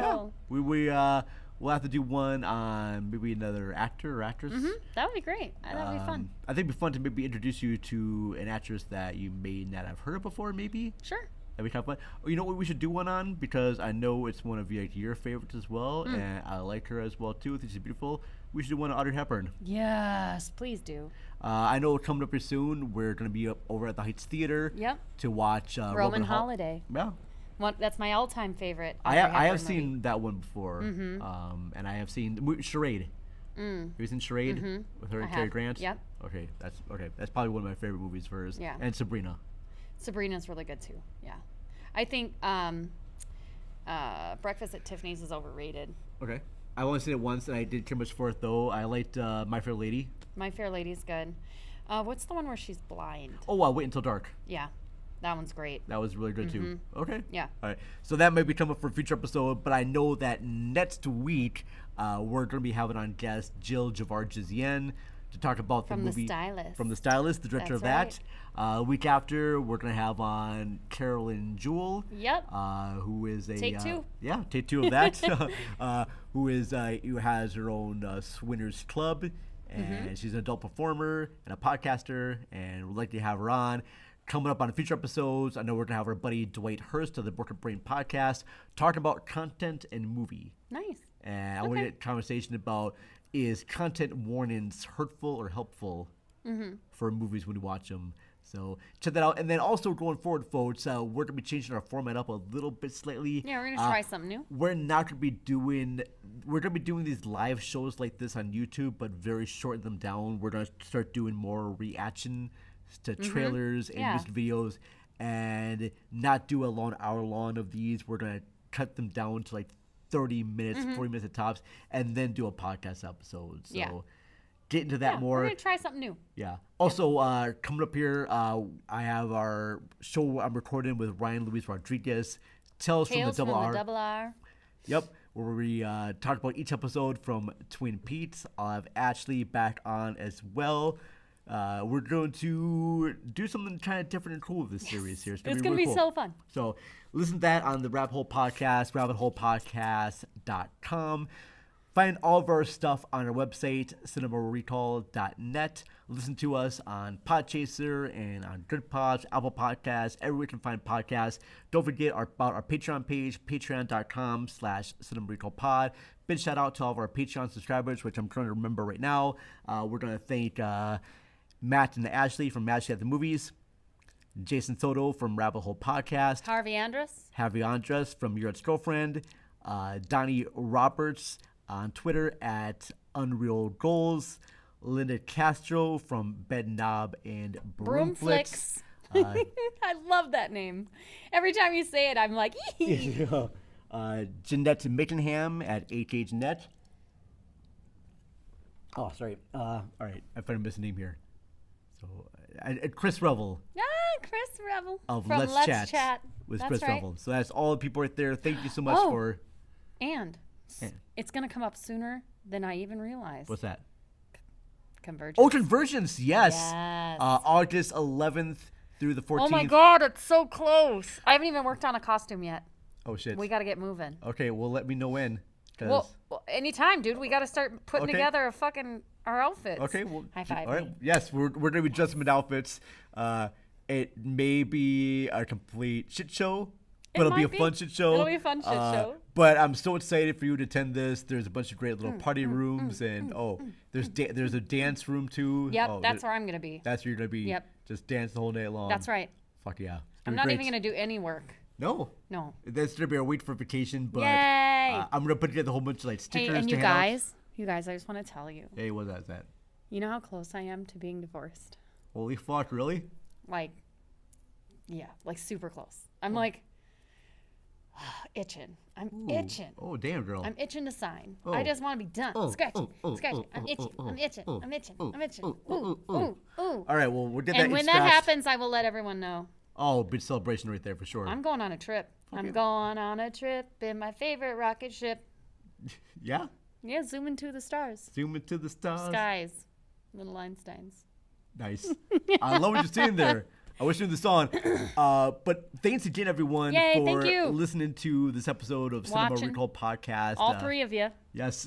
A: Yeah. We'll have to do one on maybe another actor or actress.
B: That would be great. That would be fun.
A: I think it'd be fun to maybe introduce you to an actress that you may not have heard of before, maybe.
B: Sure.
A: That'd be kind of fun. Oh, you know what we should do one on? Because I know it's one of your favorites as well, and I like her as well too. I think she's beautiful. We should do one on Audrey Hepburn.
B: Yes, please do.
A: I know coming up here soon, we're going to be up over at the Heights Theater to watch
B: Roman Holiday.
A: Yeah.
B: That's my all-time favorite.
A: I have seen that one before, and I have seen Charade. Have you seen Charade with her and Cary Grant?
B: Yep.
A: Okay, that's probably one of my favorite movies of hers.
B: Yeah.
A: And Sabrina.
B: Sabrina's really good too. Yeah, I think Breakfast at Tiffany's is overrated.
A: Okay, I only seen it once, and I didn't care much for it though. I liked My Fair Lady.
B: My Fair Lady's good. What's the one where she's blind?
A: Oh, Wait Until Dark.
B: Yeah. That one's great.
A: That was really good too. Okay.
B: Yeah.
A: All right. So that might be coming for a future episode, but I know that next week we're going to be having on guest Jill Javar-Jizien to talk about the movie. From The Stylist, the director of that. Week after, we're going to have on Carolyn Jewell.
B: Yep.
A: Who is a
B: Take 2.
A: Yeah, take 2 of that. Who has her own Swingers Club, and she's an adult performer and a podcaster, and we'd like to have her on. Coming up on future episodes, I know we're going to have our buddy Dwight Hurst of the Broken Brain podcast talking about content and movie.
B: Nice.
A: And I want to get a conversation about, is content warnings hurtful or helpful for movies when you watch them? So check that out. And then also going forward, folks, we're going to be changing our format up a little bit slightly.
B: Yeah, we're going to try something new.
A: We're not going to be doing these live shows like this on YouTube, but very shorten them down. We're going to start doing more reaction to trailers and music videos, and not do a long hour long of these. We're going to cut them down to like 30 minutes, 40 minutes at tops, and then do a podcast episode. So get into that more.
B: We're going to try something new.
A: Yeah. Also, coming up here, I have our show I'm recording with Ryan Luis Rodriguez, Tales from the Double R. Yep. Where we talk about each episode from Twin Peaks. I'll have Ashley back on as well. we're going to do something kind of different and cool with this series here.
B: It's going to
A: really
B: be
A: cool.
B: so fun.
A: So listen to that on the Rabbit Hole Podcast, rabbitholepodcast.com. Find all of our stuff on our website, cinemarecall.net. Listen to us on Podchaser and on Good Pods, Apple Podcasts, everywhere you can find podcasts. Don't forget about our Patreon page, patreon.com/cinemarecallpod. Big shout out to all of our Patreon subscribers, which I'm trying to remember right now. We're going to thank Matt and Ashley from Ashley at the Movies, Jason Soto from Rabbit Hole Podcast,
B: Harvey Andrus
A: from Your Ex-Girlfriend, Donnie Roberts on Twitter at Unreal Goals, Linda Castro from Bed Knob and Broomflix.
B: I love that name. Every time you say it, I'm like,
A: Jeanette Mittenham at HHNet. Oh, sorry. All right, I found a missing name here. So, Chris Revel.
B: Chris Revel
A: Of
B: from
A: Let's Chat with
B: That's
A: Chris
B: right.
A: Revel. So that's all the people right there. Thank you so much for.
B: And it's going to come up sooner than I even realized.
A: What's that?
B: Convergence.
A: Oh, Convergence, yes.
B: Yes.
A: August 11th through the 14th.
B: Oh my God, it's so close. I haven't even worked on a costume yet.
A: Oh, shit.
B: We got to get moving.
A: Okay, well, let me know when.
B: Well, anytime, dude. We got to start putting
A: Okay.
B: together our outfits.
A: Okay, well.
B: High five
A: All right.
B: me.
A: Yes, we're going to be adjusting outfits. It may be a complete shit show, but it'll be a fun shit show.
B: It'll be a fun shit show.
A: But I'm so excited for you to attend this. There's a bunch of great little party rooms, and there's a dance room too.
B: Yep,
A: Oh,
B: that's where I'm going to be.
A: That's where you're gonna be.
B: Yep.
A: Just dance the whole day long.
B: That's right.
A: Fuck yeah.
B: I'm not even going to do any work.
A: No.
B: No.
A: That's gonna be our wait for vacation, but
B: Yay!
A: I'm gonna put together a whole bunch of like
B: Hey,
A: stickers.
B: and
A: to
B: you
A: hand out.
B: guys, I just want to tell you.
A: Hey, what is that?
B: You know how close I am to being divorced?
A: Holy fuck, really?
B: Like, yeah, like super close. I'm like itching. I'm itching.
A: Oh, damn, girl.
B: I'm itching to sign.
A: Oh.
B: I just want to be done. Scratching.
A: oh,
B: Scratching.
A: oh,
B: I'm itching.
A: oh,
B: I'm itching.
A: oh,
B: I'm itching.
A: oh,
B: I'm itching.
A: oh,
B: Ooh,
A: oh,
B: ooh, ooh.
A: All right, well, we'll get that.
B: And when that happens, I will let everyone know.
A: Oh, big celebration right there for sure.
B: I'm going on a trip.
A: Okay.
B: I'm going on a trip in my favorite rocket ship.
A: Yeah.
B: Yeah, zoom into the stars.
A: Zoom into the stars.
B: Skies. Little Einsteins.
A: Nice. I love what you're saying there. I wish you knew the song. But thanks again, everyone,
B: Yay,
A: for
B: thank you.
A: listening to this episode of Cinema
B: Watching.
A: Recall Podcast.
B: All three of you.
A: Yes.